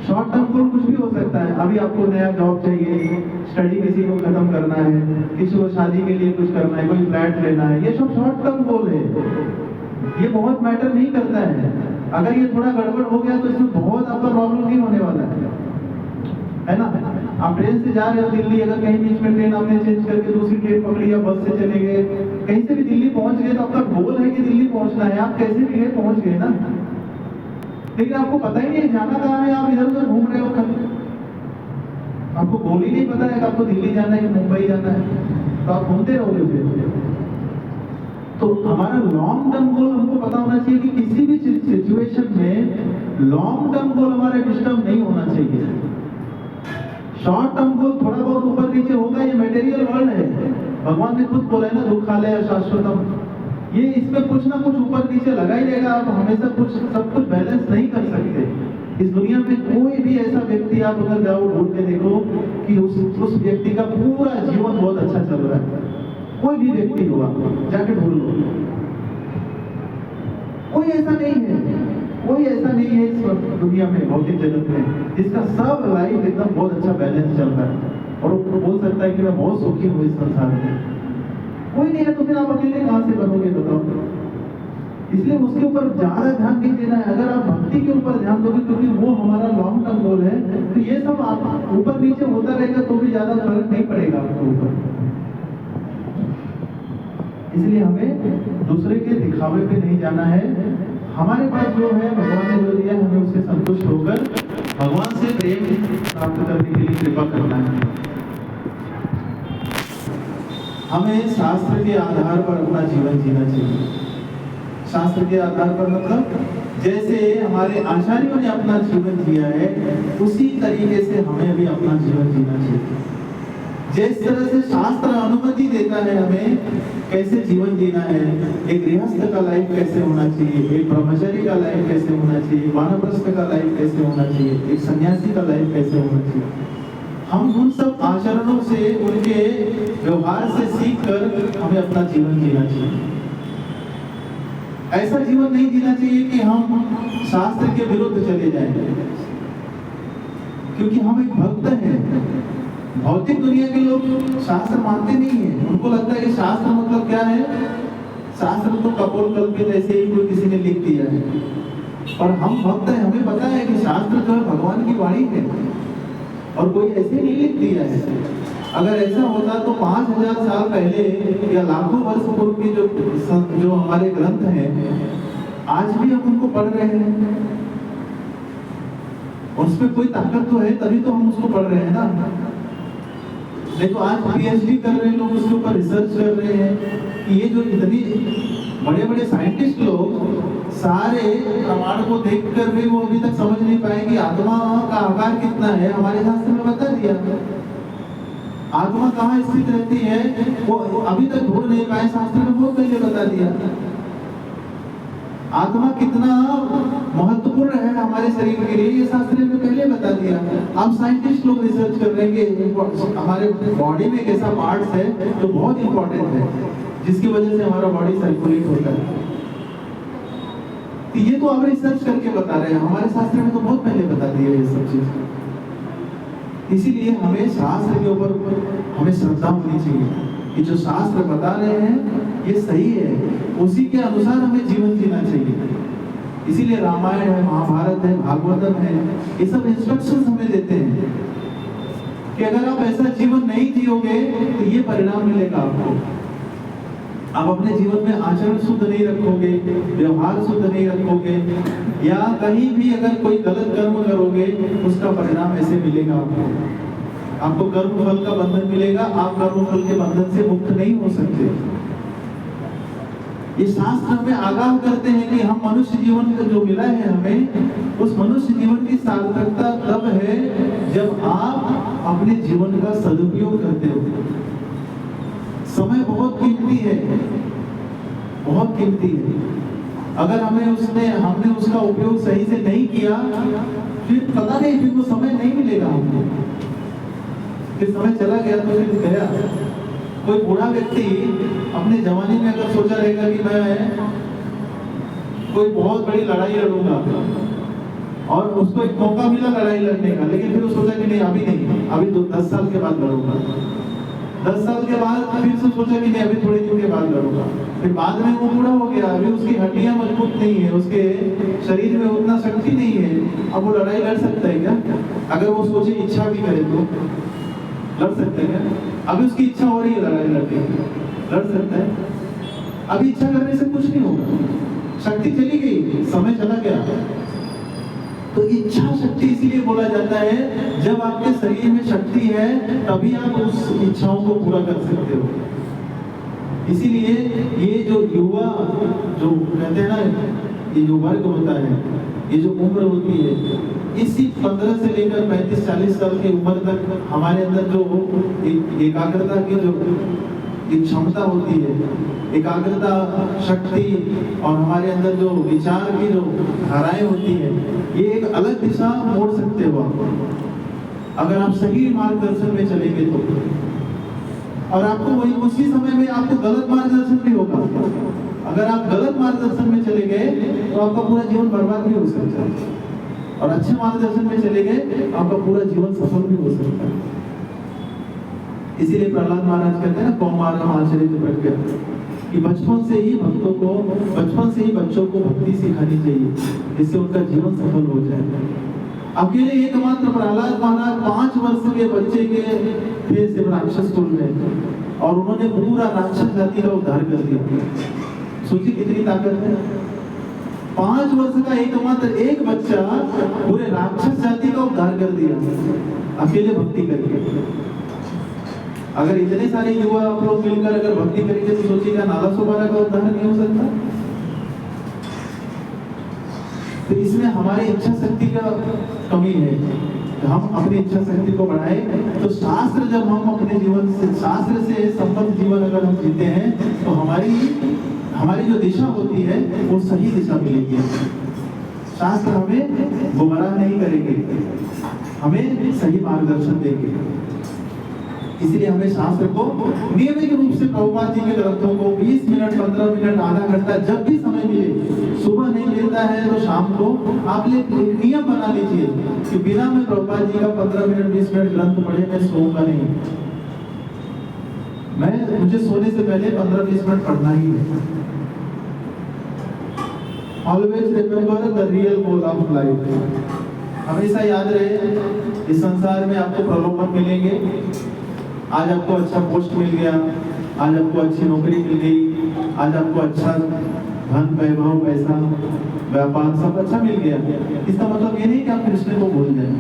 A: शॉर्ट टर्म गोल कुछ भी हो सकता है। अभी आपको नया जॉब चाहिए, स्टडी किसी को खत्म करना है, किसी को शादी के लिए कुछ करना है, कोई फ्लैट लेना है, ये सब शॉर्ट टर्म गोल है। ये बहुत मैटर नहीं करता है। अगर ये थोड़ा गड़बड़ हो गया तो इसमें बहुत आपका प्रॉब्लम नहीं होने वाला है ना। आप ट्रेन से जा रहे हो दिल्ली, अगर कहीं बीच में ट्रेन आपने चेंज करके दूसरी ट्रेन पकड़ी या बस से चले गए, कहीं से भी दिल्ली पहुंच गए, तो आपका गोल है कि दिल्ली पहुंचना है, आप कैसे भी गए पहुंच गए ना। लेकिन आपको पता ही नहीं जाना कहाँ है, आप इधर उधर घूम रहे हो, आपको गोल ही नहीं पता है कि आपको दिल्ली जाना है कि मुंबई जाना है, तो आप घूमते रहोगे फिर। तो हमारा लॉन्ग टर्म गोल हमको पता होना चाहिए कि किसी भी सिचुएशन में लॉन्ग टर्म गोल हमारा डिस्टर्ब नहीं होना चाहिए। शॉर्ट टर्म गोल थोड़ा बहुत ऊपर नीचे होगा, ये मटेरियल वर्ल्ड है। भगवान ने खुद बोला है ना, दुखालय शाश्वतम, ये इसमें कुछ ना कुछ ऊपर नीचे लगा ही रहेगा। आप हमेशा कुछ सब कुछ बैलेंस नहीं कर सकते। इस दुनिया में कोई भी ऐसा व्यक्ति आप अगर जाओ ढूंढ के देखो कि उस व्यक्ति का पूरा जीवन बहुत अच्छा चल रहा है, कोई भी व्यक्ति होगा, जाके ढूंढ लो, कोई ऐसा नहीं है, कोई ऐसा नहीं है इस दुनिया में, भौतिक जगत में, जिसका सब लाइफ एकदम बहुत अच्छा बैलेंस चल रहा है और वो बोल सकता है कि मैं बहुत सुखी हूँ इस संसार में। कोई नहीं है तो फिर आप अकेले कहां से बनोगे बताओ। इसलिए उसके ऊपर ज्यादा ध्यान नहीं देना है। अगर आप भक्ति के ऊपर ध्यान दोगे, क्योंकि वो हमारा लॉन्ग टर्म गोल है, तो ये सब आप ऊपर नीचे होता रहेगा तो भी ज्यादा फर्क नहीं पड़ेगा आपके ऊपर। इसलिए हमें दूसरे के दिखावे पे नहीं जाना है। हमारे पास जो है भगवान ने जो दिया, हमें उससे संतुष्ट होकर भगवान से प्रेम प्राप्त करने के लिए कृपा करना है। हमें शास्त्र के आधार पर अपना जीवन जीना चाहिए। शास्त्र के आधार पर मतलब जैसे हमारे आचार्यों ने अपना जीवन जिया है, उसी तरीके से हमें भी अपना जीवन जीना चाहिए। जिस तरह से शास्त्र अनुमति देता है हमें कैसे जीवन जीना है, एक गृहस्थ का लाइफ कैसे होना चाहिए, एक ब्रह्मचारी का लाइफ कैसे होना चाहिए, वानप्रस्थ का लाइफ कैसे होना चाहिए, एक सन्यासी का लाइफ कैसे होना चाहिए, हम उन सब आचरणों से, उनके व्यवहार से सीख कर हमें अपना जीवन जीना चाहिए। ऐसा जीवन नहीं जीना चाहिए कि हम शास्त्र के विरुद्ध चले जाएं, क्योंकि हम एक भक्त हैं। भौतिक दुनिया के लोग शास्त्र मानते नहीं है। उनको लगता है कि शास्त्र मतलब क्या है, शास्त्र तो कपोल कल्पित ऐसे ही कोई किसी ने लिख दिया है। और हम भक्त हैं, हमें पता है कि शास्त्र जो है भगवान की वाणी है और कोई ऐसे नहीं लिख दिया है। अगर ऐसा होता तो 5000 साल पहले या लाखों वर्ष पूर्व के जो हमारे ग्रंथ हैं, आज भी हम उनको पढ़ रहे हैं। उसमें कोई ताकत तो है, तभी तो हम उसको पढ़ रहे हैं ना। देखो आज पीएचडी कर रहे हैं लोग, उसके ऊपर रिसर्च कर रहे हैं कि ये जो इतनी बड़े बड़े साइंटिस्ट लोग सारे प्रमाण को देखकर भी वो अभी तक समझ नहीं पाए कि आत्मा का आकार कितना है। हमारे शास्त्र में बता दिया आत्मा कहाँ स्थित रहती है, वो अभी तक ढूंढ नहीं पाए, शास्त्र में बहुत पहले बता दिया। आत्मा कितना महत्वपूर्ण है हमारे शरीर के लिए, ये शास्त्र ने पहले बता दिया। अब साइंटिस्ट लोग रिसर्च कर रहे हैं कि हमारे बॉडी में एक ऐसा पार्ट है जो बहुत इंपॉर्टेंट है, जिसकी वजह से हमारा बॉडी सर्कुलेट होता है। तो ये तो आप रिसर्च करके बता रहे हैं, हमारे शास्त्र में तो बहुत पहले बता दिया ये सब चीज। इसीलिए हमें शास्त्र के ऊपर हमें श्रद्धा होनी चाहिए कि जो शास्त्र बता रहे हैं ये सही है, उसी के अनुसार हमें जीवन जीना चाहिए। इसीलिए रामायण है, महाभारत है, भागवतम है, ये सब इंस्ट्रक्शंस हमें देते हैं कि अगर आप ऐसा जीवन नहीं जियोगे तो ये परिणाम मिलेगा आपको। आप अपने जीवन में आचरण शुद्ध नहीं रखोगे, व्यवहार शुद्ध नहीं रखोगे, या कहीं भी अगर कोई गलत कर्म करोगे, उसका परिणाम ऐसे मिलेगा आपको। आपको कर्म फल का बंधन मिलेगा, आप कर्म फल के बंधन से मुक्त नहीं हो सकते। ये शास्त्र हमें आगाह करते हैं कि हम मनुष्य जीवन का जो मिला है हमें, उस मनुष्य जीवन की सार्थकता तब है जब आप अपने जीवन का सदुपयोग करते हो। समय बहुत कीमती है, बहुत कीमती है। अगर हमने उसका उपयोग सही से नहीं किया, फिर पता नहीं, फिर वो समय नहीं मिलेगा हमको। फिर समय चला गया तो फिर गया। कोई बूढ़ा व्यक्ति अपने जवानी में अगर सोचा रहेगा कि मैं कोई बहुत बड़ी लड़ाई लड़ूंगा, और उसको एक मौका मिला लड़ाई लड़ने का, लेकिन फिर वो सोचा कि नहीं, अभी नहीं, अभी 10 साल के बाद लड़ूंगा। 10 साल के बाद फिर से सोचा कि नहीं, अभी थोड़े दिन के बाद लड़ूंगा। फिर बाद में वो बूढ़ा हो गया, अभी उसकी हड्डियां मजबूत नहीं है, उसके शरीर में उतना शक्ति नहीं है। अब वो लड़ाई लड़ सकता है क्या? अगर वो सोचे, इच्छा भी करे तो लड़ सकते हैं क्या? अभी उसकी इच्छा हो रही है लड़ाई लड़ने की, लड़ सकता है? अभी इच्छा करने से कुछ नहीं होगा, शक्ति चली गई, समय चला गया। तो इच्छा शक्ति इसीलिए बोला जाता है, जब आपके शरीर में शक्ति है तभी आप उस इच्छाओं को पूरा कर सकते हो। इसीलिए ये जो युवा, जो कहते हैं ना, ये जो वर्ग होता है, ये जो उम्र होती है, इसी 15 से लेकर 35-40 साल की उम्र तक हमारे अंदर जो एकाग्रता की जो एक क्षमता होती है, एकाग्रता, शक्ति, और हमारे अंदर जो विचार की जो धाराएं होती है, ये एक अलग दिशा मोड़ सकते हो आप, अगर आप सही मार्गदर्शन में चलेंगे तो। और आपको वही उसी समय में आपको गलत मार्गदर्शन भी होगा। अगर आप गलत मार्गदर्शन में चले गए तो आपका पूरा जीवन बर्बाद भी हो सकता है, और अच्छे मार्गदर्शन में चले गए तो आपका पूरा जीवन सफल भी हो सकता है। इसीलिए प्रहलाद महाराज कहते हैं ना, कौमारम आचरित प्रज्ञा, कि बचपन से ही बच्चों को भक्ति सिखानी चाहिए, जिससे उनका जीवन सफल हो जाए। अकेले एकमात्र प्रहलाद महाराज 5 वर्ष के बच्चे के थे सिर्फ राक्षस कुल में, और उन्होंने पूरा राक्षस जाति का उद्धार कर दिया। सोचिए कितनी ताकत है। 5 वर्ष का एकमात्र एक बच्चा पूरे राक्षस जाति का उद्धार कर दिया, अकेले भक्ति करके। अगर इतने सारे युवा आप लोग मिलकर अगर भक्ति करेंगे तो सोचिएगा, नाला सोबारा का उद्धार नहीं हो सकता। तो इसमें हमारी इच्छा शक्ति का कमी है। हम अपनी इच्छा शक्ति को बढ़ाए तो शास्त्र, जब हम अपने जीवन से शास्त्र से संबद्ध जीवन अगर हम जीते हैं तो हमारी जो दिशा होती है वो सही दिशा मिलेगी। शास्त्र हमें गुमराह नहीं करेंगे, हमें सही मार्गदर्शन देंगे। इसलिए हमें शास्त्र को नियमित रूप से प्रभुपाद जी के ग्रंथों को 20 मिनट, 15 मिनट, आधा घंटा, जब भी समय मिले, सुबह नहीं मिलता है तो शाम को आप एक नियम बना लीजिए कि बिना मैं प्रभुपाद जी का 15 मिनट 20 मिनट ग्रंथ पढ़े मैं सोऊंगा नहीं। मुझे सोने से पहले 15-20 मिनट पढ़ना ही है। Always remember the real goal of life. हमेशा याद रहे, इस संसार में आपको प्रलोभन मिलेंगे। आज आपको अच्छा पोस्ट मिल गया, आज आपको अच्छी नौकरी मिल गई, आज आपको अच्छा धन, वैभव, पैसा, व्यापार सब अच्छा मिल गया। इसका मतलब ये नहीं कि आप कृष्ण को भूल जाएं।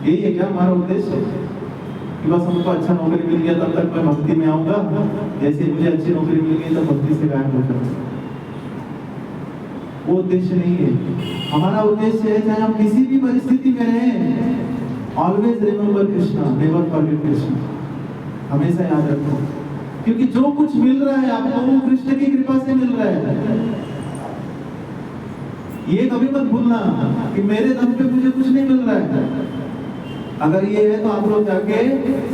A: यही है क्या हमारा उद्देश्य कि बस हमको अच्छा नौकरी मिल गया तब तक मैं भक्ति में आऊंगा, जैसे मुझे अच्छी नौकरी मिल गई तो भक्ति से गायब हो जाऊंगा? वो उद्देश्य नहीं है। हमारा उद्देश्य है, चाहे हम किसी भी परिस्थिति में रहें, always remember Krishna, never forget Krishna. हमेशा याद रखो, क्योंकि जो कुछ मिल रहा है आपको वो कृष्ण की कृपा से मिल रहा है। ये कभी मत भूलना कि मेरे दम पे मुझे कुछ नहीं मिल रहा है। अगर ये है तो आप लोग जाके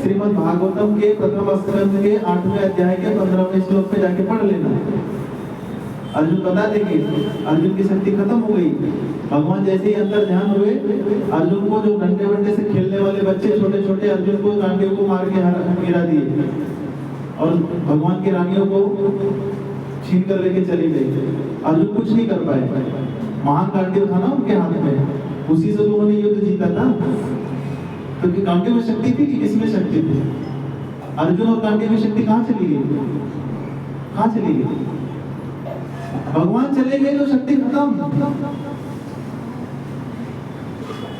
A: श्रीमद् भागवतम के प्रथम स्कंद के 8वें अध्याय के 15वें श्लोक पे जाके पढ़ लेना। अर्जुन बता देंगे, अर्जुन की शक्ति खत्म हो गई। भगवान जैसे ही अंदर ध्यान हुए, अर्जुन को जो डंडे वंडे से खेलने वाले बच्चे छोटे छोटे, अर्जुन को गांडियों को मार के गिरा दिए, और भगवान की रानियों को छीन कर लेके चली गई। अर्जुन कुछ नहीं कर पाए। महान गांडीव था ना उनके हाथ में, उसी से उन्होंने युद्ध जीता था। क्योंकि गांडीव में शक्ति थी कि किसमें शक्ति थी? अर्जुन और गांडीव में शक्ति कहाँ चली गई? कहाँ चली गई? भगवान चले गए तो शक्ति खत्म।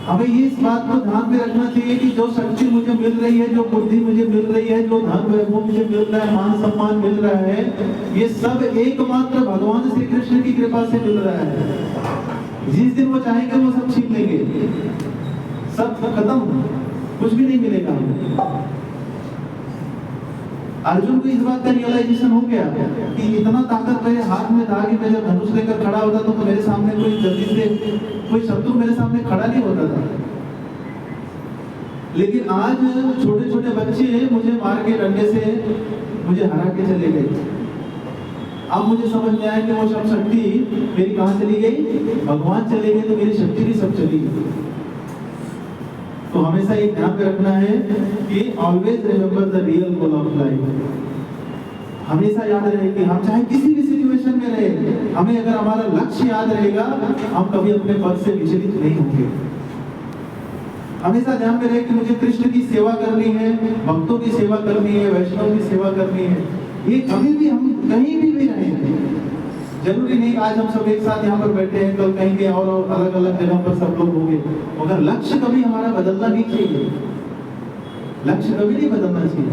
A: हमें ये इस बात को ध्यान में रखना चाहिए कि जो शक्ति मुझे मिल रही है, जो बुद्धि मुझे मिल रही है, जो धन वैभव मुझे मिल रहा है, मान सम्मान मिल रहा है, ये सब एकमात्र भगवान श्री कृष्ण की कृपा से मिल रहा है। जिस दिन वो चाहेंगे वो सब छीन लेंगे, सब खत्म, कुछ भी नहीं मिलेगा। अर्जुन को इस बात का रियलाइजेशन हो गया कि इतना ताकत मेरे हाथ में था कि मैं जब धनुष लेकर खड़ा होता तो मेरे सामने कोई जल्दी से कोई शत्रु मेरे सामने खड़ा नहीं होता था। लेकिन आज छोटे छोटे बच्चे मुझे मार के डंडे से मुझे हरा के चले गए। अब मुझे समझ में आया कि वो सब शक्ति मेरी कहां चली गई, भगवान चले गए तो मेरी शक्ति भी सब चली गई। तो हमेशा ये ध्यान में रखना है कि always remember the real goal of life. हमेशा याद रहे कि हम चाहे किसी भी सिचुएशन में रहे, हमें अगर हमारा लक्ष्य याद रहेगा हम कभी अपने पद से विचलित नहीं होंगे। हमेशा ध्यान में रहे कि मुझे कृष्ण की सेवा करनी है, भक्तों की सेवा करनी है, वैष्णव की सेवा करनी है। ये कभी भी हम कहीं भी रहें, जरूरी नहीं आज हम सब एक साथ यहाँ पर बैठे हैं, कल कहीं के और अलग अलग जगह पर सब लोग होंगे, मगर लक्ष्य कभी हमारा बदलना नहीं चाहिए। लक्ष्य कभी नहीं बदलना चाहिए।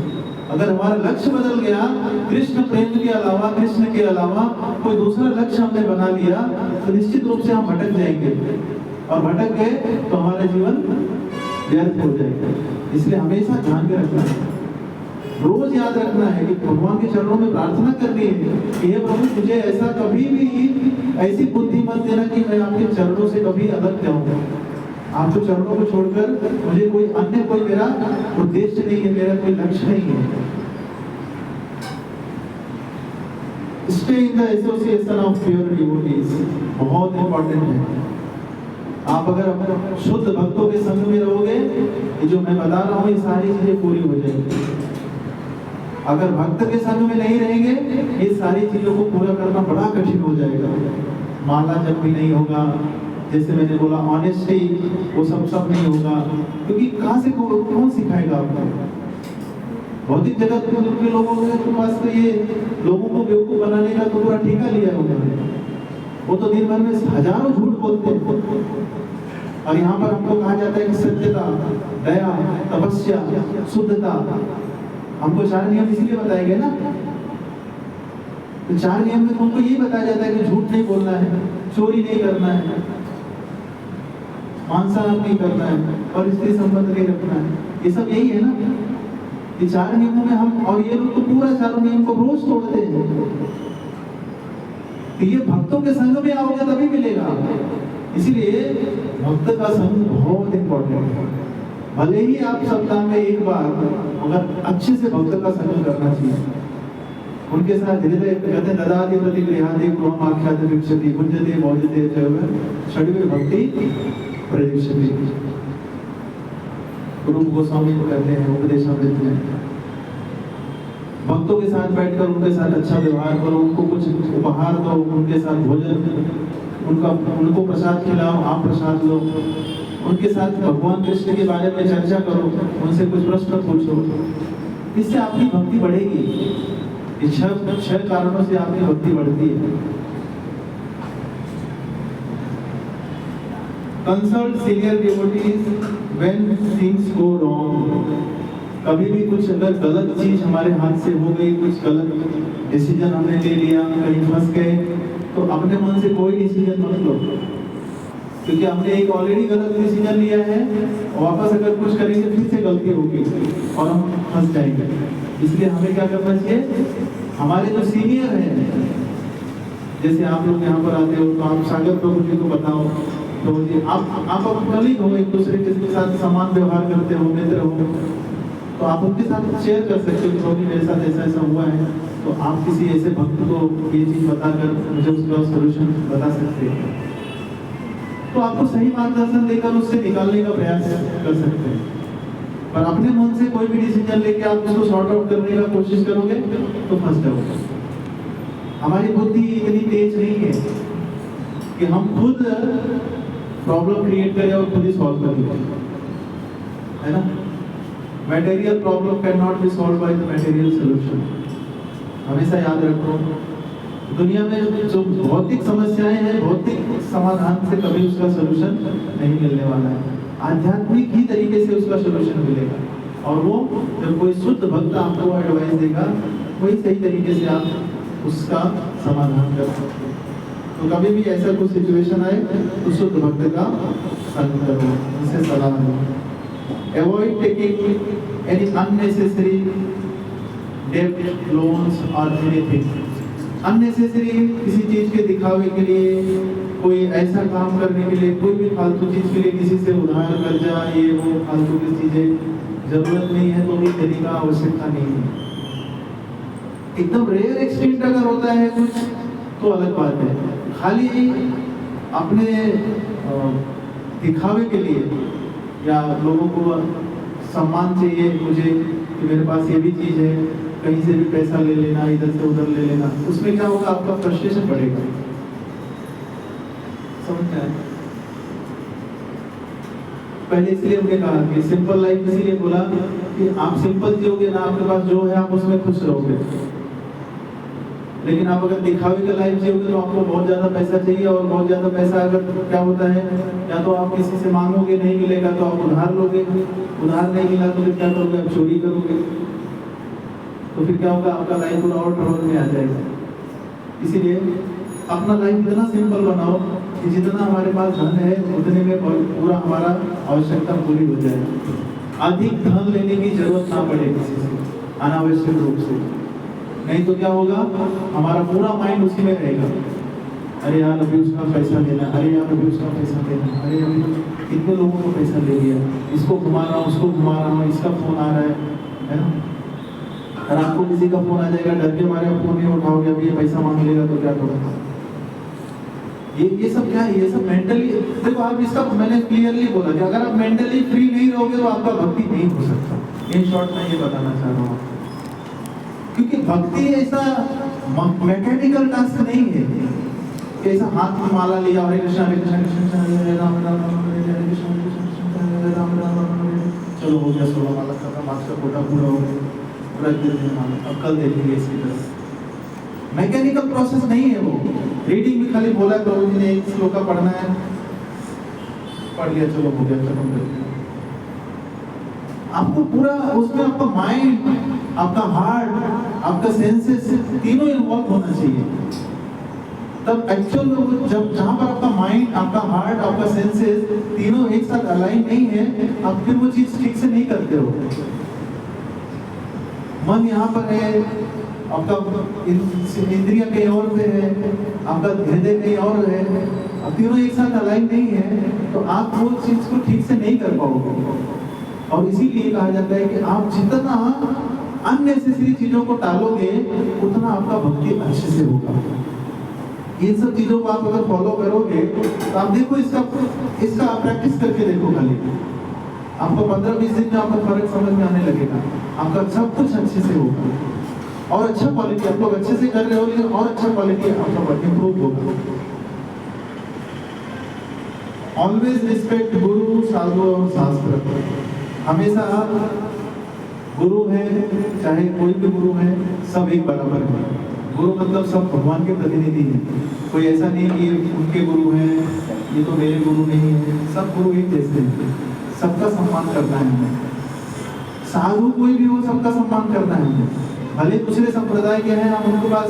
A: अगर हमारा लक्ष्य बदल गया, कृष्ण प्रेम के अलावा, कृष्ण के अलावा कोई दूसरा लक्ष्य हमने बना लिया, तो निश्चित रूप से हम भटक जाएंगे, और भटक गए तो हमारा जीवन व्यर्थ हो जाएगा। इसलिए हमेशा ध्यान में रखना है, रोज याद रखना है कि भगवान के चरणों में प्रार्थना करनी है कि हे प्रभु मुझे ऐसा कभी भी ऐसी बुद्धि मत देना कि मैं आपके चरणों से कभी अलग जाऊंगा। आपके चरणों को छोड़कर मुझे कोई अन्य कोई मेरा उद्देश्य नहीं है, मेरा कोई लक्ष्य नहीं है। Stay in the association of pure devotees बहुत इंपॉर्टेंट है। आप अगर अपने शुद्ध भक्तों के संग में रहोगे, ये जो मैं बता रहा हूँ ये सारी चीजें पूरी हो जाएंगी। अगर भक्त के संग में नहीं रहेंगे, ये सारी चीजों को पूरा करना बड़ा कठिन हो जाएगा। माला जब भी नहीं होगा, जैसे मैंने बोला ऑनेस्टी, वो सब नहीं होगा, क्योंकि कहाँ से कौन सिखाएगा आपको। भौतिक जगत के लोगों के पास तो ये लोगों को बेवकूफ बनाने का तो पूरा ठेका लिया उन्होंने। वो तो दिन भर में हजारों झूठ बोलते हैं, और यहाँ पर हमको कहा जाता है कि सत्यता, दया, तपस्या, शुद्धता। हमको 4 नियम इसलिए बताए गए ना, तो 4 नियम में तुमको ये बताया जाता है कि झूठ नहीं बोलना है, चोरी नहीं करना है, मांसाहार नहीं करना है, और स्त्री संबंध नहीं रखना है। ये सब यही है ना, ये 4 नियमों में हम, और ये लोग तो पूरा 4 नियम को रोज तोड़ते हैं। तो ये भक्तों के संग में आओगे तभी मिलेगा। इसीलिए भक्त का संग बहुत इंपॉर्टेंट है। भले ही आप सप्ताह में एक बार, मगर अच्छे से भक्त का संग करना चाहिए। उनके साथ हृदय कहते ददाति प्रतिगृहादि गृहम् आख्याति भिक्षति भुज्यते भोज्यते च षड्वे भक्ति प्रदिक्षति। गुरु गोस्वामी को कहते हैं उपदेशामृत में, भक्तों के साथ बैठकर उनके साथ अच्छा व्यवहार करो, उनको कुछ उपहार दो, उनके साथ भोजन, उनको प्रसाद खिलाओ, आप प्रसाद लो, उनके साथ भगवान कृष्ण के बारे में चर्चा करो, उनसे कुछ प्रश्न पूछो। इससे आपकी भक्ति बढ़ेगी। 6 कारणों से आपकी भक्ति बढ़ती है। Consult senior devotees when things go wrong. कभी भी कुछ अगर गलत चीज हमारे हाथ से हो गई, कुछ गलत डिसीजन हमने ले लिया, कहीं फंस गए, तो अपने मन से कोई डिसीजन मत लो, क्योंकि हमने एक ऑलरेडी गलत डिसीजन लिया है, वापस अगर कुछ करेंगे फिर से गलती होगी और हम फंस जाएंगे। इसलिए हमें क्या करना चाहिए, हमारे जो सीनियर हैं, जैसे आप लोग यहाँ पर आते हो तो आप सागर प्रभु जी को बताओ, तो जी आप कलीग हो, एक दूसरे के साथ समान व्यवहार करते हो, मित्र हो, तो आप उनके साथ शेयर कर सकते हो कि मेरे साथ ऐसा ऐसा हुआ है, तो आप किसी ऐसे भक्त को ये चीज बताकर मुझे उसका सोल्यूशन बता सकते हैं। तो आपको सही मार्गदर्शन देकर उससे निकालने का प्रयास कर सकते हैं। पर अपने मन से कोई भी डिसीजन लेके आप उसको सॉर्ट आउट करने का कोशिश करोगे तो फंस जाओगे। हमारी बुद्धि इतनी तेज नहीं है कि हम खुद प्रॉब्लम क्रिएट करें और खुद ही सॉल्व कर लें, है ना। Material problem can not be solve by the material solution. हमेशा याद रखो, दुनिया में जो भौतिक समस्याएं हैं, भौतिक समाधान से कभी उसका सलूशन नहीं मिलने वाला है। आध्यात्मिक ही तरीके से उसका सलूशन मिलेगा, और वो जब कोई शुद्ध भक्त आपको एडवाइस देगा, वही सही तरीके से आप उसका समाधान कर सकते हैं। तो कभी भी ऐसा कुछ सिचुएशन आए तो शुद्ध भक्त का संग करो, उनसे सलाह लो। Avoid taking any unnecessary डेब्ट, लोन्स और एनीथिंग अननेसेसरी किसी चीज के दिखावे के लिए, कोई ऐसा काम करने के लिए, कोई भी फालतू चीज के लिए किसी से उधार कर्जा ये वो फालतू की चीजें जरूरत नहीं है तो भी देने का आवश्यकता नहीं है। एकदम रेयर एक्सटेंट अगर होता है कुछ तो अलग बात है। खाली अपने दिखावे के लिए या लोगों को सम्मान चाहिए मुझे कि मेरे पास ये भी चीज है, कहीं से भी पैसा ले लेना, इधर से उधर ले लेना, उसमें क्या होगा, आपका फ्रस्ट्रेशन बढ़ेगा। समझ में आया? पहले इसलिए हमने कहा कि सिंपल लाइफ इसीलिए बोला कि आप सिंपल जियोगे ना, आपके पास जो है आप उसमें खुश रहोगे। लेकिन आप अगर दिखावे का लाइफ जियोगे तो आपको बहुत ज्यादा पैसा चाहिए, और बहुत ज्यादा पैसा अगर क्या होता है, या तो आप किसी से मांगोगे, नहीं मिलेगा तो आप उधार लोगे, उधार नहीं मिला तो फिर क्या करोगे, आप चोरी करोगे, तो फिर क्या होगा, आपका लाइफ पूरा और ट्रबल में आ जाएगा। इसीलिए अपना लाइफ इतना सिंपल बनाओ कि जितना हमारे पास धन है उतने में पूरा हमारा आवश्यकता पूरी हो जाए, अधिक धन लेने की जरूरत ना पड़े किसी से अनावश्यक रूप से। नहीं तो क्या होगा, हमारा पूरा माइंड उसी में रहेगा, अरे यार अभी उसका पैसा लेना, अरे यार अभी उसका पैसा लेना, अरे अभी कितने लोगों को पैसा ले लिया, इसको घुमा रहा हूँ, उसको घुमा रहा हूँ, इसका फोन आ रहा है ना। और आपको किसी का फोन आ जाएगा, डर के मारे आप फोन नहीं उठाओगे, अभी ये पैसा मांग लेगा तो क्या करोगे। ये सब क्या है, ये सब मेंटली, देखो आप इसका मैंने क्लियरली बोला कि अगर आप मेंटली फ्री नहीं रहोगे तो आपका भक्ति नहीं हो सकता। इन शॉर्ट में ये बताना चाह रहा हूँ, क्योंकि भक्ति ऐसा मैकेनिकल टास्क नहीं है कि ऐसा हाथ में माला लिया, हरे कृष्ण कृष्ण कृष्ण हरे राम राम राम हरे हरे कृष्ण कृष्ण हरे राम राम राम, चलो हो गया 16 माला खत्म, आज का कोटा पूरा हो गया, रख देते माला, अब कल देखेंगे इसकी तरफ। मैकेनिकल प्रोसेस नहीं है वो। रीडिंग भी खाली बोला प्रभु जी ने एक श्लोका पढ़ना है, पढ़ लिया, चलो हो गया, खत्म कर दिया। आपको पूरा उसमें आपका माइंड, आपका हार्ट, आपका सेंसेस तीनों इन्वॉल्व होना चाहिए। तब एक्चुअल में जब जहां पर आपका माइंड, आपका हार्ट, आपका सेंसेस तीनों एक साथ अलाइन नहीं है, आप फिर वो चीज ठीक से नहीं करते हो। मन यहाँ पर है, आपका इंद्रिया कहीं और पे है, आपका हृदय कहीं और है, अब तीनों एक साथ अलाइन नहीं है तो आप वो चीज को ठीक से नहीं कर पाओगे। और इसीलिए कहा जाता है कि आप जितना अननेसेसरी चीजों को टालोगे उतना आपका भक्ति अच्छे से होगा। इन सब चीजों को आप अगर फॉलो करोगे तो आप देखो, इसका आप प्रैक्टिस करके देखो, खाली आपको 15-20 दिन में आपका फर्क समझ में आने लगेगा, आपका सब कुछ अच्छे से होगा और अच्छा क्वालिटी, आप लोग अच्छे से कर रहे हो लेकिन और अच्छा क्वालिटी आपका इंप्रूव होगा। ऑलवेज रिस्पेक्ट गुरु, साधु और शास्त्र। हमेशा गुरु है, चाहे कोई भी गुरु है, सब एक बराबर है। गुरु मतलब सब भगवान के प्रतिनिधि हैं, कोई ऐसा नहीं कि उनके गुरु हैं, ये तो मेरे गुरु नहीं है, सब गुरु एक जैसे हैं, सबका सम्मान करना है हमें। साधु कोई भी हो, सबका सम्मान करना है हमें, भले दूसरे संप्रदाय के हैं, हम उनके पास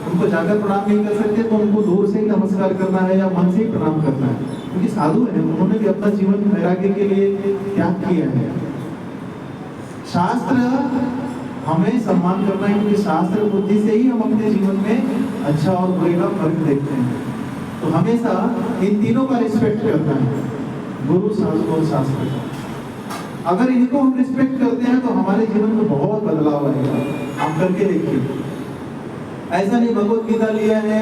A: उनको जाकर प्रणाम नहीं कर सकते तो उनको दूर से ही नमस्कार करना है या मन से ही प्रणाम करना है, क्योंकि साधु है, उन्होंने भी अपना जीवन वैराग्य के लिए त्याग किया है। शास्त्र हमें सम्मान करना है, क्योंकि शास्त्र बुद्धि से ही हम अपने जीवन में अच्छा और बुरे का फर्क देखते हैं। तो हमेशा इन तीनों का रिस्पेक्ट करना है, गुरु, साधु और शास्त्र का। अगर इनको हम रिस्पेक्ट करते हैं तो हमारे जीवन में बहुत बदलाव आएगा। आप करके देखिए, ऐसा नहीं भगवत गीता लिया है,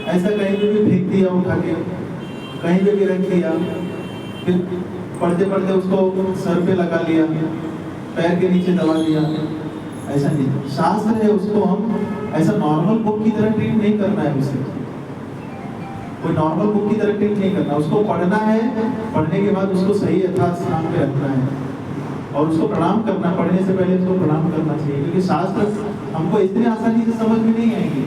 A: ऐसा कहीं पे भी फेंक दिया, उठा के कहीं पे भी रख दिया, फिर पढ़ते पढ़ते उसको सर पे लगा लिया, पैर के नीचे दबा दिया, ऐसा नहीं। शास्त्र है, उसको हम ऐसा नॉर्मल बुक की तरह ट्रीट नहीं करना है, उसे कोई नॉर्मल बुक की तरह ट्रीट नहीं करना, उसको पढ़ना है, पढ़ने के बाद उसको सही यथार्थ स्थान पे रखना है और उसको प्रणाम करना, पढ़ने से पहले उसको प्रणाम करना चाहिए, क्योंकि शास्त्र हमको इतनी आसानी से समझ में नहीं आएंगे।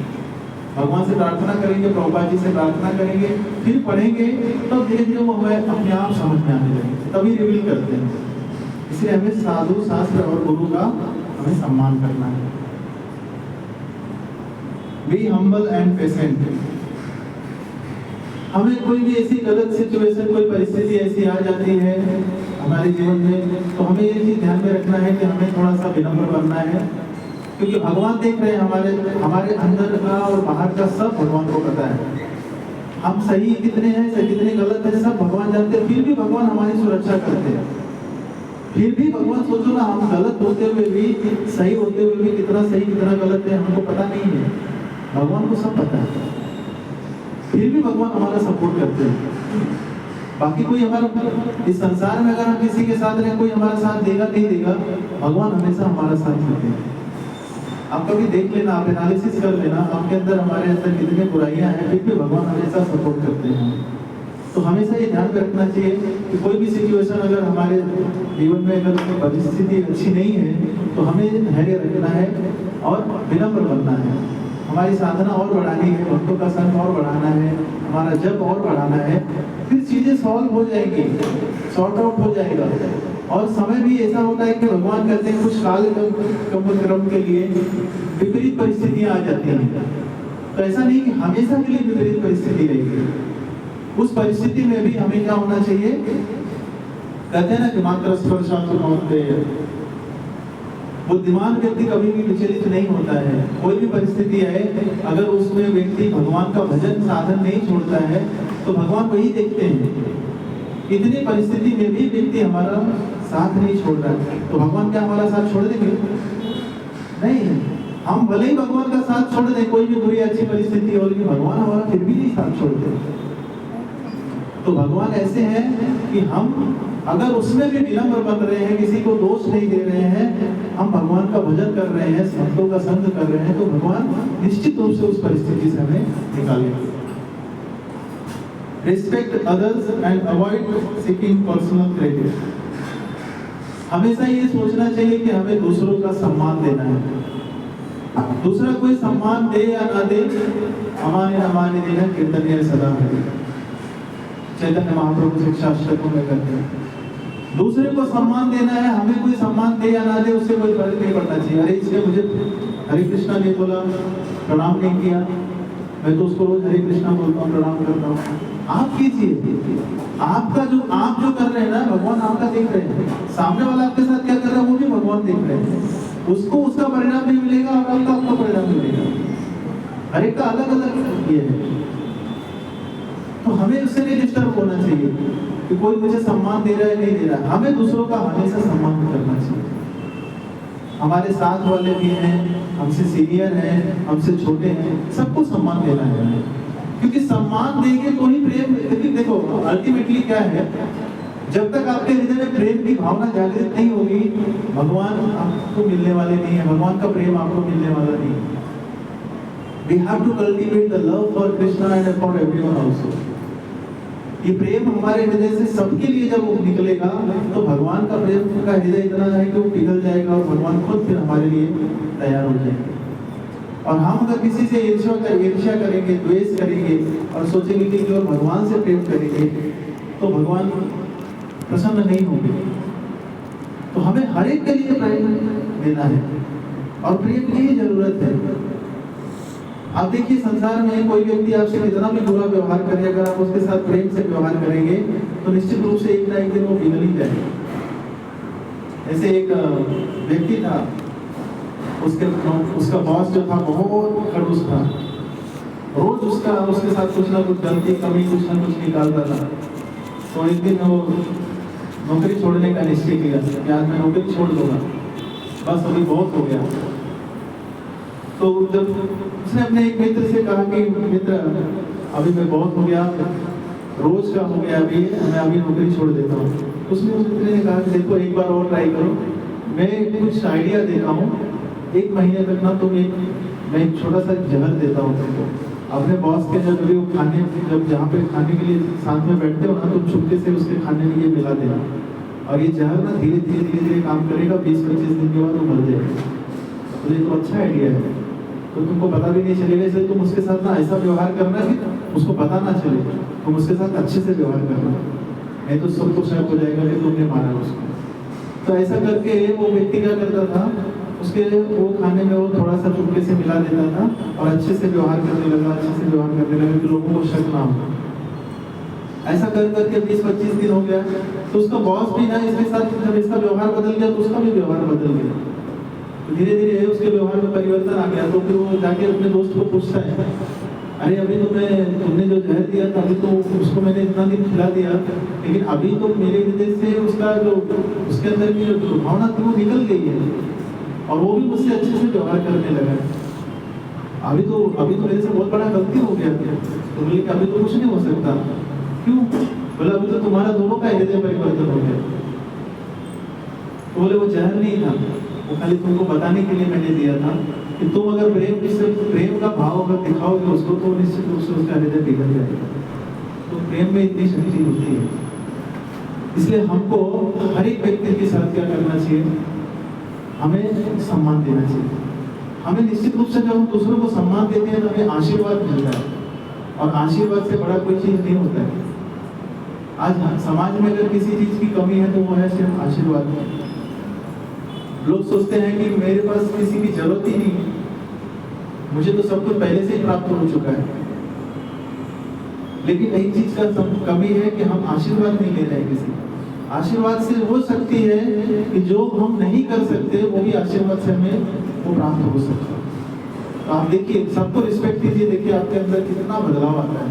A: भगवान से प्रार्थना करेंगे, प्रभुपाद जी से प्रार्थना करेंगे, फिर पढ़ेंगे तो धीरे धीरे वो हमें अपने आप समझ में आने लगेंगे, तभी रिवील करते हैं। इसलिए हमें साधु, शास्त्र और गुरु का हमें सम्मान करना है। Be humble and patient. हमें कोई भी ऐसी गलत सिचुएशन, कोई परिस्थिति ऐसी आ जाती है हमारे जीवन में, तो हमें ये चीज ध्यान में रखना है कि हमें थोड़ा सा विनम्र बनना है, क्योंकि भगवान देख रहे हैं हमारे अंदर का और बाहर का सब भगवान को पता है। हम सही कितने हैं, सही कितने गलत हैं, सब भगवान जानते हैं। फिर भी भगवान हमारी सुरक्षा करते हैं। फिर भी भगवान, सोचो ना, हम गलत होते हुए भी, सही होते हुए भी कितना सही कितना गलत है हमको पता नहीं है, भगवान को सब पता है। फिर भी भगवान हमारा सपोर्ट करते हैं। बाकी कोई हमारा इस संसार में अगर हम किसी के साथ रहे, कोई हमारा साथ देगा नहीं देगा, भगवान हमेशा हमारा साथ देते हैं। आप कभी देख लेना, आप एनालिसिस कर लेना, आपके अंदर हमारे अंदर कितनी बुराइयां हैं, फिर भी भगवान हमेशा सपोर्ट करते हैं। तो हमेशा ये ध्यान में रखना चाहिए कि कोई भी सिचुएशन अगर हमारे जीवन में अगर परिस्थिति अच्छी नहीं है तो हमें धैर्य रखना है और विनम्र बनना है। हमारी साधना और बढ़ानी है, भक्तों का संग और बढ़ाना है, हमारा जप और बढ़ाना है, फिर चीजें सॉल्व हो जाएंगी, सॉर्ट आउट हो जाएगा। और समय भी ऐसा होता है कि भगवान कहते हैं कुछ काल क्रम के लिए विपरीत परिस्थितियां आ जाती हैं। तो ऐसा नहीं कि हमेशा के लिए विपरीत परिस्थिति रहेगी। उस परिस्थिति में भी हमें क्या होना चाहिए, कहते हैं ना कि मात्र स्पर्शातु कौन्तेय, बुद्धिमान व्यक्ति कभी भी विचलित नहीं होता है। कोई भी परिस्थिति आए, अगर उसमें व्यक्ति भगवान का भजन साधन नहीं छोड़ता है तो भगवान वही देखते हैं। इतनी परिस्थिति में भी व्यक्ति हमारा साथ नहीं छोड़ रहा है तो भगवान क्या हमारा साथ छोड़ देंगे? नहीं। हम भले ही भगवान का साथ छोड़ दें, कोई भी बुरी अच्छी परिस्थिति होगी, भगवान हमारा फिर भी नहीं साथ छोड़ते। तो भगवान ऐसे हैं कि हम अगर उसमें भी विनम्र बन रहे हैं, किसी को दोष नहीं दे रहे हैं, हम भगवान का भजन कर रहे हैं, संतों का संग कर रहे हैं, तो भगवान निश्चित रूप से उस परिस्थिति से हमें निकालेंगे। Respect others and avoid seeking personal credit. हमेशा ये सोचना चाहिए कि हमें दूसरों का सम्मान देना है। दूसरा कोई सम्मान दे या ना दे, हमारे अमान्य देना कीर्तनीय सदा है। चैतन्य महाप्रभु शिक्षा अष्टकों में कहते हैं दूसरे को सम्मान देना है। हमें कोई सम्मान दे या ना दे उससे कोई फर्क नहीं पड़ना चाहिए। अरे इसने मुझे हरे कृष्णा नहीं बोला, प्रणाम नहीं किया, मैं तो उसको रोज हरे कृष्णा बोलता हूँ, प्रणाम करता हूँ। आप कीजिए। आपका जो आप जो कर रहे हैं ना, भगवान आपका देख रहे हैं। सामने वाला आपके साथ क्या कर रहा है वो भी भगवान देख रहे हैं। उसको उसका परिणाम भी मिलेगा और आपका आपका परिणाम मिलेगा। हर एक का अलग अलग ये है। तो हमें उससे नहीं डिस्टर्ब होना चाहिए कि कोई मुझे सम्मान दे रहा है नहीं दे रहा है। हमें दूसरों का हमेशा सम्मान करना चाहिए। हमारे साथ वाले भी हैं, हमसे सीनियर हैं, हमसे छोटे हैं, सबको सम्मान देना है। क्योंकि सम्मान देंगे तो ही प्रेम। लेकिन देखो अल्टीमेटली क्या है, जब तक आपके हृदय में प्रेम की भावना जागृत नहीं होगी, भगवान आपको मिलने वाले नहीं है, भगवान का प्रेम आपको मिलने वाला नहीं है। We have to cultivate the love for Krishna and for everyone also. ये प्रेम हमारे हृदय से सबके लिए जब वो निकलेगा तो भगवान का प्रेम का हृदय इतना है कि वो पिघल जाएगा और भगवान खुद फिर हमारे लिए तैयार हो जाएंगे। और हम अगर किसी से ईर्ष्या करेंगे, द्वेष करेंगे और सोचेंगे कि केवल भगवान से प्रेम करेंगे तो भगवान प्रसन्न नहीं होंगे। तो हमें हर एक के लिए प्रेम देना है और प्रेम की ही जरूरत है। आप देखिए संसार में कोई व्यक्ति आपसे कितना भी बुरा व्यवहार करे, अगर आप उसके साथ प्रेम से व्यवहार करेंगे तो निश्चित रूप से एक ना एक दिन वो पिघल ही जाएगा। ऐसे एक व्यक्ति था, उसका बॉस जो था बहुत खड़ूस था। रोज उसके साथ कुछ ना कुछ गलती कमी कुछ ना कुछ निकालता था। तो एक दिन वो नौकरी छोड़ने का निश्चय किया कि आज मैं नौकरी छोड़ दूंगा, बस अभी बहुत हो गया। तो जब उसने अपने एक मित्र से कहा कि मित्र अभी मैं बहुत हो गया, रोज का हो गया, अभी मैं अभी नौकरी छोड़ देता हूँ। उसने उस मित्र ने कहा कि देखो एक बार और ट्राई करो, मैं कुछ आइडिया देता हूँ, 1 महीने तक ना मैं एक छोटा सा जहर देता हूँ तुमको। अपने बॉस के जब भी वो खाने जब जहाँ पे खाने के लिए साथ में बैठते हो ना, तो चुपके से उसके खाने में ये मिला देना और ये जहर ना धीरे धीरे काम करेगा। 20-25 दिन के बाद वो मर जाएगा। तो ये तो अच्छा आइडिया है, तो तुमको पता भी नहीं चलेगा। इसलिए तुम उसके साथ ना ऐसा व्यवहार करना कि उसको पता ना चले, तुम उसके साथ अच्छे से व्यवहार करना, नहीं तो सबको शक हो जाएगा कि तुमने मारा उसको। तो ऐसा करके वो व्यक्ति क्या करता था, उसके वो खाने में वो थोड़ा सा चुपके से मिला देता था और अच्छे से व्यवहार करने लगा कि लोगों को शक ना हो। ऐसा कर करके 20-25 दिन हो गया। तो उसका बॉस भी ना इसके साथ जब इसका व्यवहार बदल गया तो उसका भी व्यवहार बदल गया। तो धीरे धीरे उसके व्यवहार में परिवर्तन आ गया। तो फिर वो जाके अपने दोस्त को पूछता है, अरे अभी तो तुमने जो जहर दिया था अभी तो उसको मैंने इतना दिन खिला दिया, लेकिन अभी तो मेरे हृदय से उसका जो उसके अंदर की जो दुर्भावना थी वो निकल गई है और वो भी मुझसे अच्छे से व्यवहार करने लगा है। अभी तो मेरे से बहुत बड़ा गलती हो गया था। तो बोले कि अभी तो कुछ नहीं हो सकता। क्यों? बोला अभी तो तुम्हारा दोनों का हृदय परिवर्तन हो गया। तो बोले वो जहर नहीं था, वो खाली तुमको बताने के लिए मैंने दिया था कि तुम अगर प्रेम का भाव अगर दिखाओगे उसको तो निश्चित रूप से उसका हृदय पिघल जाएगा। तो प्रेम में इतनी शक्ति होती है। इसलिए हमको हर एक व्यक्ति के साथ क्या करना चाहिए? हमें सम्मान देना चाहिए। हमें निश्चित रूप से जब हम दूसरों को सम्मान देते हैं तो हमें आशीर्वाद मिलता है, और आशीर्वाद से बड़ा कोई चीज नहीं होता है। आज समाज में अगर किसी चीज की कमी है तो वो है सिर्फ आशीर्वाद। लोग सोचते हैं कि मेरे पास किसी की जरूरत ही नहीं है, मुझे तो सब कुछ पहले से ही प्राप्त हो चुका है। लेकिन एक चीज का कमी है कि हम आशीर्वाद नहीं ले रहे हैं किसी। आशीर्वाद से वो शक्ति है कि जो हम नहीं कर सकते वो भी आशीर्वाद से हमें वो प्राप्त हो सकता है। तो आप देखिए, सबको रिस्पेक्ट कीजिए, देखिए आपके अंदर कितना बदलाव आता है।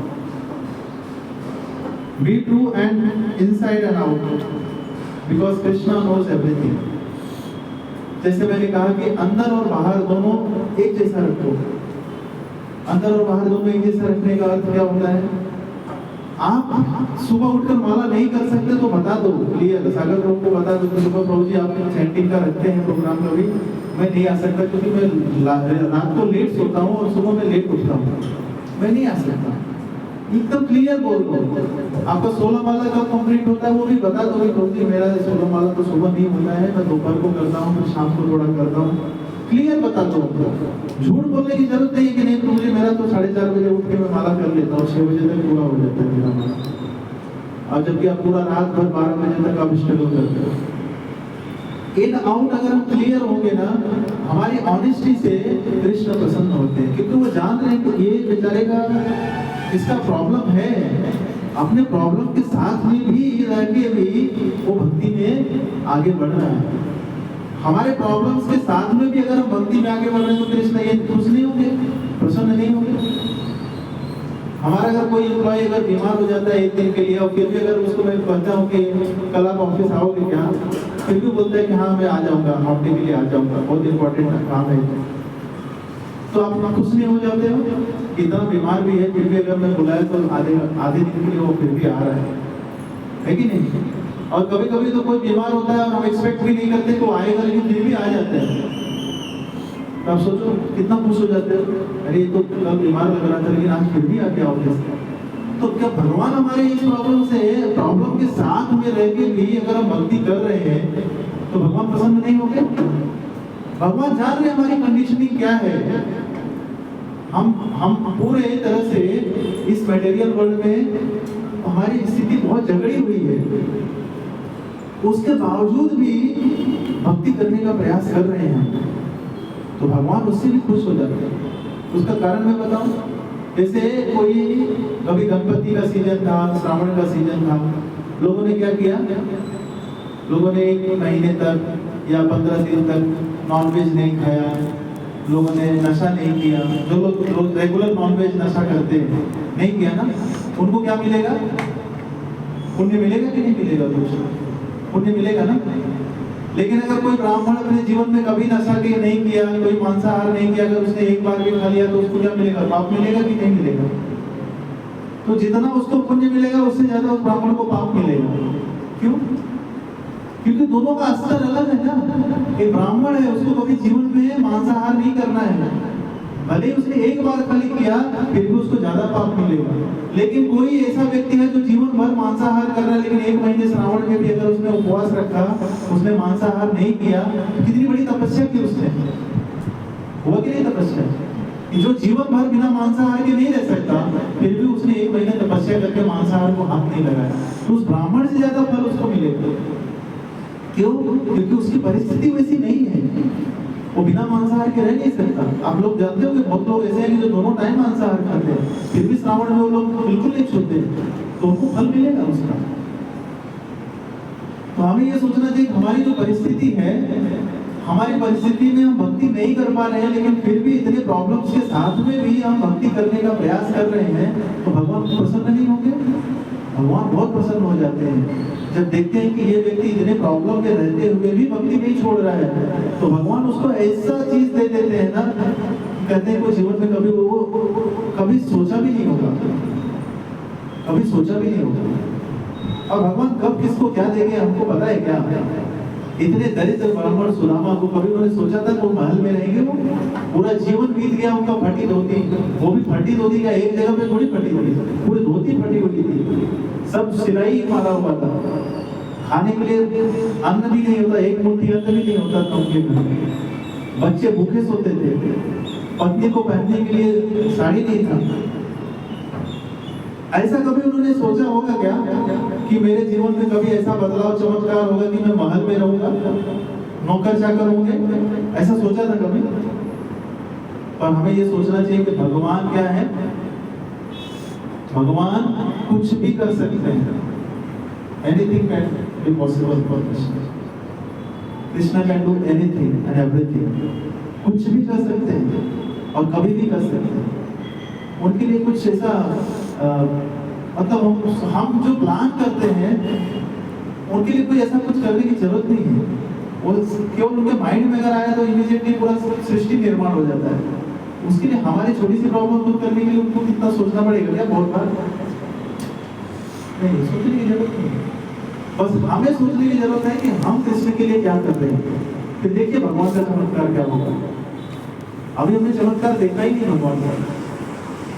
A: Be true and inside and out, because Krishna knows everything. जैसे मैंने कहा कि अंदर और बाहर दोनों एक जैसा रखो। अंदर और बाहर दोनों एक जैसा रखने का अर्थ क्या होता है? आप सुबह उठकर माला नहीं कर सकते तो बता दो, क्लियर। सागर प्रभु को बता दो कि सुबह प्रभु जी आप चैंटिंग का रखते हैं प्रोग्राम, कभी मैं नहीं आ सकता क्योंकि मैं रात को लेट सोता हूँ और सुबह में लेट उठता हूँ, मैं नहीं आ सकता। एकदम क्लियर बोल दो। आपका 16 माला कब कंप्लीट होता है वो भी बता दो कि प्रभु जी मेरा 16 माला तो सुबह नहीं होता है, मैं दोपहर को करता हूँ, फिर शाम को थोड़ा करता हूँ। क्लियर बता दो। झूठ बोलने की जरूरत नहीं है कि नहीं प्रभु जी मेरा तो 4:30 बजे उठ के मैं माला कर लेता हूँ, 6 बजे तक पूरा हो जाता है मेरा माला। और जबकि आप पूरा रात भर 12 बजे तक आप स्ट्रगल करते हो। इन आउट अगर हम क्लियर होंगे ना, हमारी ऑनेस्टी से कृष्ण प्रसन्न होते हैं, क्योंकि वो जान रहे हैं कि ये बेचारे का इसका प्रॉब्लम है। अपने प्रॉब्लम के साथ में भी रह के भी वो भक्ति में आगे बढ़ रहा है। हमारे प्रॉब्लम्स के साथ में भी अगर हम भक्ति में आगे बढ़ रहे हैं तो कृष्ण ये खुश नहीं होंगे, प्रसन्न नहीं होंगे। हमारा अगर कोई एम्प्लॉय अगर बीमार हो जाता है 1 दिन के लिए और फिर भी अगर उसको मैं कहता हूँ कि कल आप ऑफिस आओगे क्या, फिर भी बोलता है कि हाँ मैं आ जाऊँगा, हफ्ते के लिए आ जाऊँगा, बहुत इंपॉर्टेंट काम है। तो आप खुश नहीं हो जाते हो? इतना बीमार भी है फिर भी अगर मैं बुलाया तो आधे दिन के लिए वो फिर भी आ रहा है कि नहीं? और कभी कभी तो कोई बीमार होता है और हम एक्सपेक्ट भी नहीं करते तो आएगा, लेकिन फिर भी आ जाता है। तो आप सोचो कितना खुश हो जाते हो, अरे ये तो कल बीमार लग रहा था लेकिन आज फिर भी आ गया ऑफिस। तो क्या भगवान हमारे इस प्रॉब्लम के साथ में रह के भी अगर हम भक्ति कर रहे हैं तो भगवान प्रसन्न नहीं होंगे? भगवान जान रहे हमारी कंडीशनिंग क्या है। हम पूरे तरह से इस मटेरियल वर्ल्ड में हमारी स्थिति बहुत झगड़ी हुई है, उसके बावजूद भी भक्ति करने का प्रयास कर रहे हैं तो भगवान उससे भी खुश हो जाते हैं। उसका कारण मैं बताऊं, जैसे कोई कभी गणपति का सीजन था, श्रावण का सीजन था, लोगों ने क्या किया? लोगों ने 1 महीने तक या 15 दिन तक नॉनवेज नहीं खाया, लोगों ने नशा नहीं किया। जो लोग रेगुलर नॉनवेज नशा करते हैं नहीं किया ना, उनको क्या मिलेगा? पुण्य मिलेगा कि नहीं मिलेगा? कुछ पुण्य मिलेगा ना। लेकिन अगर कोई ब्राह्मण अपने जीवन में कभी नशा के नहीं किया, कोई मांसाहार नहीं किया, अगर उसने एक बार भी खा लिया तो उसको क्या मिलेगा? पाप मिलेगा कि नहीं मिलेगा? तो जितना उसको पुण्य मिलेगा उससे ज्यादा उस ब्राह्मण को पाप मिलेगा। क्यों? क्योंकि दोनों का स्तर अलग है ना। एक ब्राह्मण है, उसको कभी जीवन में मांसाहार नहीं करना है, भले ही उसने एक बार खाली किया फिर भी उसको ज्यादा पाप मिलेगा। लेकिन कोई ऐसा व्यक्ति है जो जीवन भर मांसाहार कर रहा है, लेकिन 1 महीने श्रावण में भी अगर उसने उपवास रखा, उसने मांसाहार नहीं किया, कितनी बड़ी तपस्या की उसने, हुआ कि नहीं तपस्या? जो जीवन भर बिना मांसाहार के नहीं रह सकता, फिर भी उसने 1 महीने तपस्या करके मांसाहार को हाथ नहीं लगाया, तो उस ब्राह्मण से ज्यादा फल उसको मिलेगा। क्यों? क्योंकि उसकी परिस्थिति वैसी नहीं है, वो बिना मांसाहार के रह नहीं सकता। आप लोग जानते हो कि बहुत लोग ऐसे हैं कि जो दोनों टाइम मांसाहार खाते हैं, फिर भी श्रावण में वो लोग बिल्कुल नहीं छूते, तो उनको फल मिलेगा उसका। तो हमें ये सोचना चाहिए कि हमारी जो परिस्थिति है, हमारी परिस्थिति में हम भक्ति नहीं कर पा रहे हैं, लेकिन फिर भी इतने प्रॉब्लम्स के साथ में भी हम भक्ति करने का प्रयास कर रहे हैं, तो भगवान प्रसन्न नहीं होंगे? भगवान बहुत प्रसन्न हो जाते हैं जब देखते हैं कि ये व्यक्ति इतने प्रॉब्लम में रहते हुए भी भक्ति नहीं छोड़ रहा है। तो भगवान उसको ऐसा चीज दे देते हैं ना, कहते हैं वो जीवन में कभी वो कभी सोचा भी नहीं होगा, कभी सोचा भी नहीं होगा। और भगवान कब किसको क्या देंगे हमको पता है क्या? इतने दरिद्र ब्राह्मण सुदामा को कभी उन्होंने सोचा था वो महल में रहेंगे? वो पूरा जीवन बीत गया उनका फटी धोती, वो भी फटी धोती का एक जगह पे थोड़ी फटी हुई, पूरी धोती फटी हुई थी, सब सिलाई मारा हुआ था, खाने के लिए अन्न भी नहीं होता, एक मुट्ठी अन्न भी नहीं होता था उनके घर में, बच्चे भूखे सोते थे, पत्नी को पहनने के लिए साड़ी नहीं था। ऐसा कभी उन्होंने सोचा होगा क्या कि मेरे जीवन में कभी ऐसा बदलाव चमत्कार होगा कि मैं महल में रहूंगा, नौकर चाकर होंगे? ऐसा सोचा था कभी? पर हमें ये सोचना चाहिए कि भगवान क्या है? भगवान कुछ भी कर सकते हैं। Anything can be possible for Krishna. Krishna can do anything and everything. कुछ भी कर सकते हैं और कभी भी कर सकते हैं। उनके लिए कुछ ऐसा मतलब हम जो प्लान करते हैं उनके लिए कोई ऐसा कुछ करने की जरूरत नहीं है। वो केवल उनके माइंड में अगर आया तो इमीडिएटली पूरा सृष्टि निर्माण हो जाता है। उसके लिए हमारी छोटी सी प्रॉब्लम दूर करने के लिए उनको कितना सोचना पड़ेगा क्या? बहुत बार नहीं, सोचने की जरूरत नहीं। बस हमें सोचने की जरूरत है कि हम कृष्ण के लिए क्या कर रहे हैं, फिर देखिए भगवान का चमत्कार क्या होगा। अभी हमने चमत्कार देखा ही नहीं भगवान का।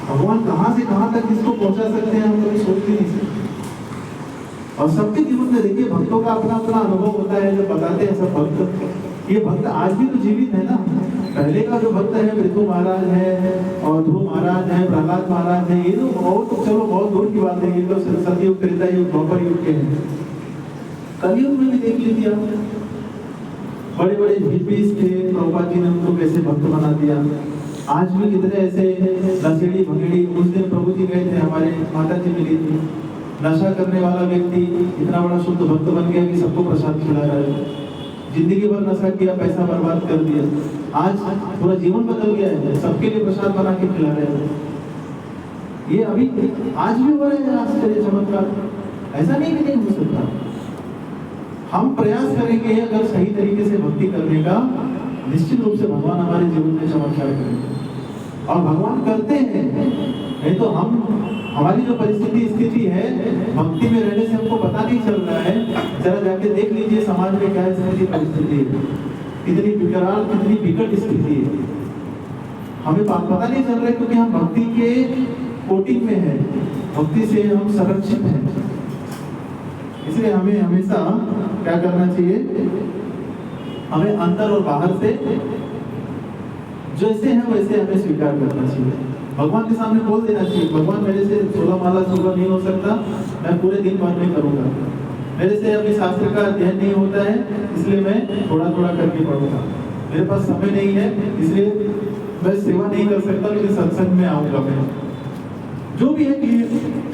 A: भगवान कहां से कहां तक किसको पहुंचा सकते हैं हम कभी सोच भी नहीं सकते। और सबके जीवन में देखिए भक्तों का अपना अपना अनुभव होता है, जो बताते हैं सब भक्त। ये भक्त आज भी तो जीवित है ना। पहले का जो भक्त है पृथु महाराज है और ध्रुव महाराज है, प्रहलाद महाराज है, ये तो बहुत चलो बहुत दूर की बात है। ये तो सतयुग, त्रेता युग, द्वापर युग के हैं। कलयुग में भी देख लीजिए आपने, बड़े बड़े हिप्पीज थे, प्रभुपाद जी ने उनको कैसे भक्त बना दिया। आज भी कितने ऐसे नशेड़ी भंगेड़ी, उस दिन प्रभु जी गए थे, हमारे माता जी मिली थी, नशा करने वाला व्यक्ति इतना बड़ा शुद्ध भक्त बन गया कि सबको प्रसाद खिला रहा है। जिंदगी भर नशा किया, पैसा बर्बाद कर दिया, आज पूरा जीवन बदल गया है, सबके लिए प्रसाद बना के खिला रहे हैं। ये अभी आज भी हो रहे हैं आश्चर्य चमत्कार। ऐसा नहीं कि नहीं हो सकता। हम प्रयास करेंगे अगर सही तरीके से भक्ति करने का, निश्चित रूप से भगवान हमारे जीवन में चमत्कार करेंगे। और भगवान करते हैं। नहीं तो हमारी जो परिस्थिति स्थिति है, भक्ति में रहने से हमको पता नहीं चल रहा है। जरा जाके देख लीजिए समाज में क्या स्थिति परिस्थिति है, कितनी विकराल, कितनी विकट स्थिति है। हमें पता नहीं चल रहा है क्योंकि हम भक्ति के कोटिंग में है, भक्ति से हम संरक्षित हैं। इसलिए हमें हमेशा क्या करना चाहिए? हमें अंदर और बाहर से जैसे हैं वैसे हमें स्वीकार करना चाहिए। भगवान के सामने बोल देना चाहिए, भगवान मेरे से 16 माला सुबह नहीं हो सकता, मैं पूरे दिन भर में करूंगा। मेरे से अभी शास्त्र का अध्ययन नहीं होता है, इसलिए मैं थोड़ा थोड़ा करके पढ़ूंगा। मेरे पास समय नहीं है, इसलिए मैं सेवा नहीं कर सकता, लेकिन सत्संग में आऊंगा। मैं जो भी है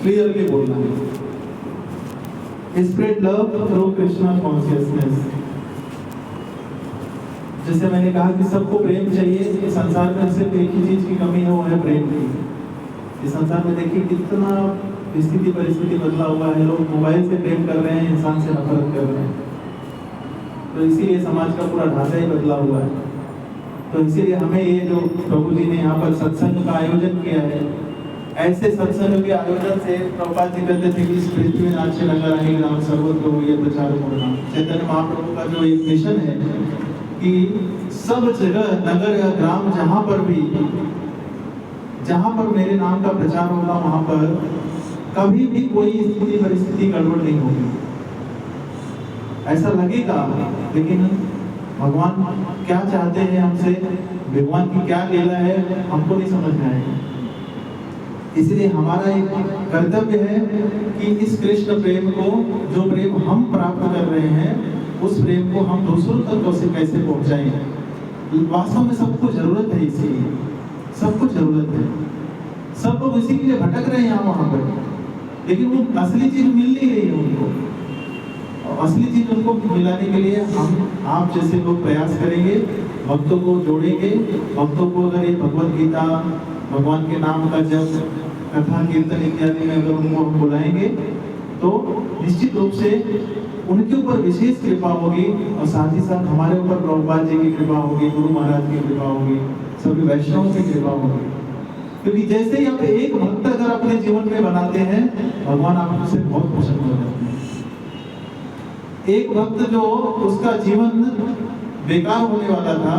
A: क्लियरली बोलना है। Spread love through Krishna consciousness. जैसे मैंने कहा कि सबको प्रेम चाहिए। संसार में सिर्फ एक ही चीज की कमी है, वो है प्रेम की। इस संसार में देखिए कितना स्थिति परिस्थिति बदला हुआ है। लोग मोबाइल से प्रेम कर रहे हैं, इंसान से नफरत कर रहे हैं। तो इसीलिए समाज का पूरा ढांचा ही बदला हुआ है। तो इसीलिए हमें ये जो प्रभु जी ने यहाँ पर सत्संग का आयोजन किया है, ऐसे सत्संग के आयोजन से प्रभुपाद जी कहते थे कि इस पृथ्वी में अच्छे नगर आएंगे, राम सर्वत्र हो, ये प्रचार होगा। चैतन्य महाप्रभु का जो एक मिशन है कि सब जगह, नगर या ग्राम, जहां पर मेरे नाम का प्रचार होगा, वहां पर कभी भी कोई स्थिति परिस्थिति गड़बड़ नहीं होगी। ऐसा लगेगा, लेकिन भगवान क्या चाहते हैं हमसे, भगवान की क्या लीला है, हमको नहीं समझ में आएगा। इसलिए हमारा एक कर्तव्य है कि इस कृष्ण प्रेम को, जो प्रेम हम प्राप्त कर रहे हैं, उस प्रेम को हम दूसरों तक कैसे पहुंचाएं। वास्तव में सबको जरूरत है, इसीलिए सबको जरूरत है। सब लोग इसी के लिए भटक रहे हैं यहाँ वहां पर, लेकिन वो असली चीज मिल नहीं रही है उनको। असली चीज उनको मिलाने के लिए हम आप जैसे लोग प्रयास करेंगे, भक्तों को जोड़ेंगे। भक्तों को अगर ये भगवत गीता, भगवान के नाम का जप, कथा कीर्तन इत्यादि में अगर उनको हम बुलाएंगे तो निश्चित रूप से उनके ऊपर विशेष कृपा होगी, और साथ ही साथ हमारे ऊपर प्रभुपाद जी की कृपा होगी, गुरु महाराज की कृपा होगी, सभी वैष्णवों की कृपा होगी। क्योंकि जैसे ही आप एक भक्त अगर अपने जीवन में बनाते हैं, भगवान आपसे बहुत प्रसन्न हो जाते हैं। एक भक्त जो उसका जीवन बेकार होने वाला था,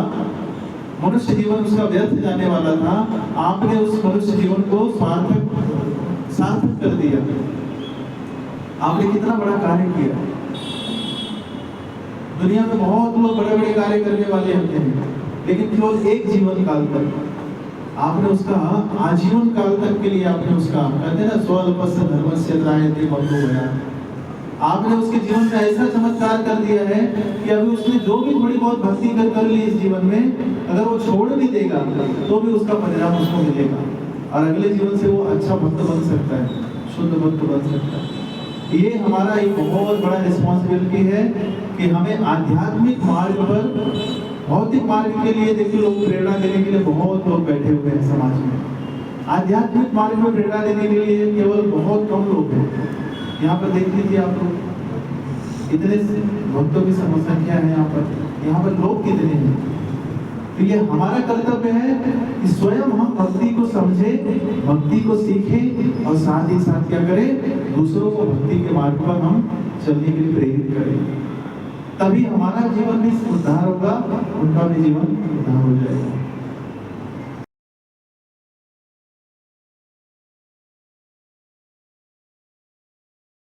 A: मनुष्य जीवन उसका व्यर्थ जाने वाला था, आपने उस मनुष्य जीवन को सार्थक कर दिया। आपने कितना बड़ा कार्य किया। दुनिया में बहुत लोग बड़े बड़े कार्य करने वाले होते हैं, लेकिन केवल एक जीवन काल तक आपने उसका आजीवन काल तक के लिए आपने उसका, कहते हैं ना, स्वल्पस्य धर्मस्य त्रायते बंधो गया। आपने उसके जीवन में ऐसा चमत्कार कर दिया है कि अभी उसने जो भी थोड़ी बहुत भक्ति कर ली इस जीवन में, अगर वो छोड़ भी देगा तो भी उसका परिणाम उसको मिलेगा, और अगले जीवन से वो अच्छा भक्त बन सकता है, शुद्ध भक्त बन सकता है। ये हमारा एक बहुत बड़ा रिस्पॉन्सिबिलिटी है कि हमें आध्यात्मिक मार्ग पर, भौतिक मार्ग के लिए देखिए लोग प्रेरणा देने के लिए बहुत लोग बैठे हुए हैं समाज में। आध्यात्मिक मार्ग में प्रेरणा देने के लिए केवल बहुत कम लोग हैं। यहाँ पर देख लीजिए आप लोग, इतने भक्तों की संख्या है यहाँ पर लोग कितने हैं। तो ये हमारा कर्तव्य है कि स्वयं हम भक्ति को समझे, भक्ति को सीखें, और साथ ही साथ क्या करें, दूसरों को भक्ति के मार्ग पर हम चलने के लिए प्रेरित करें। तभी हमारा जीवन भी उद्धार होगा, उनका भी जीवन उद्धार हो जाएगा।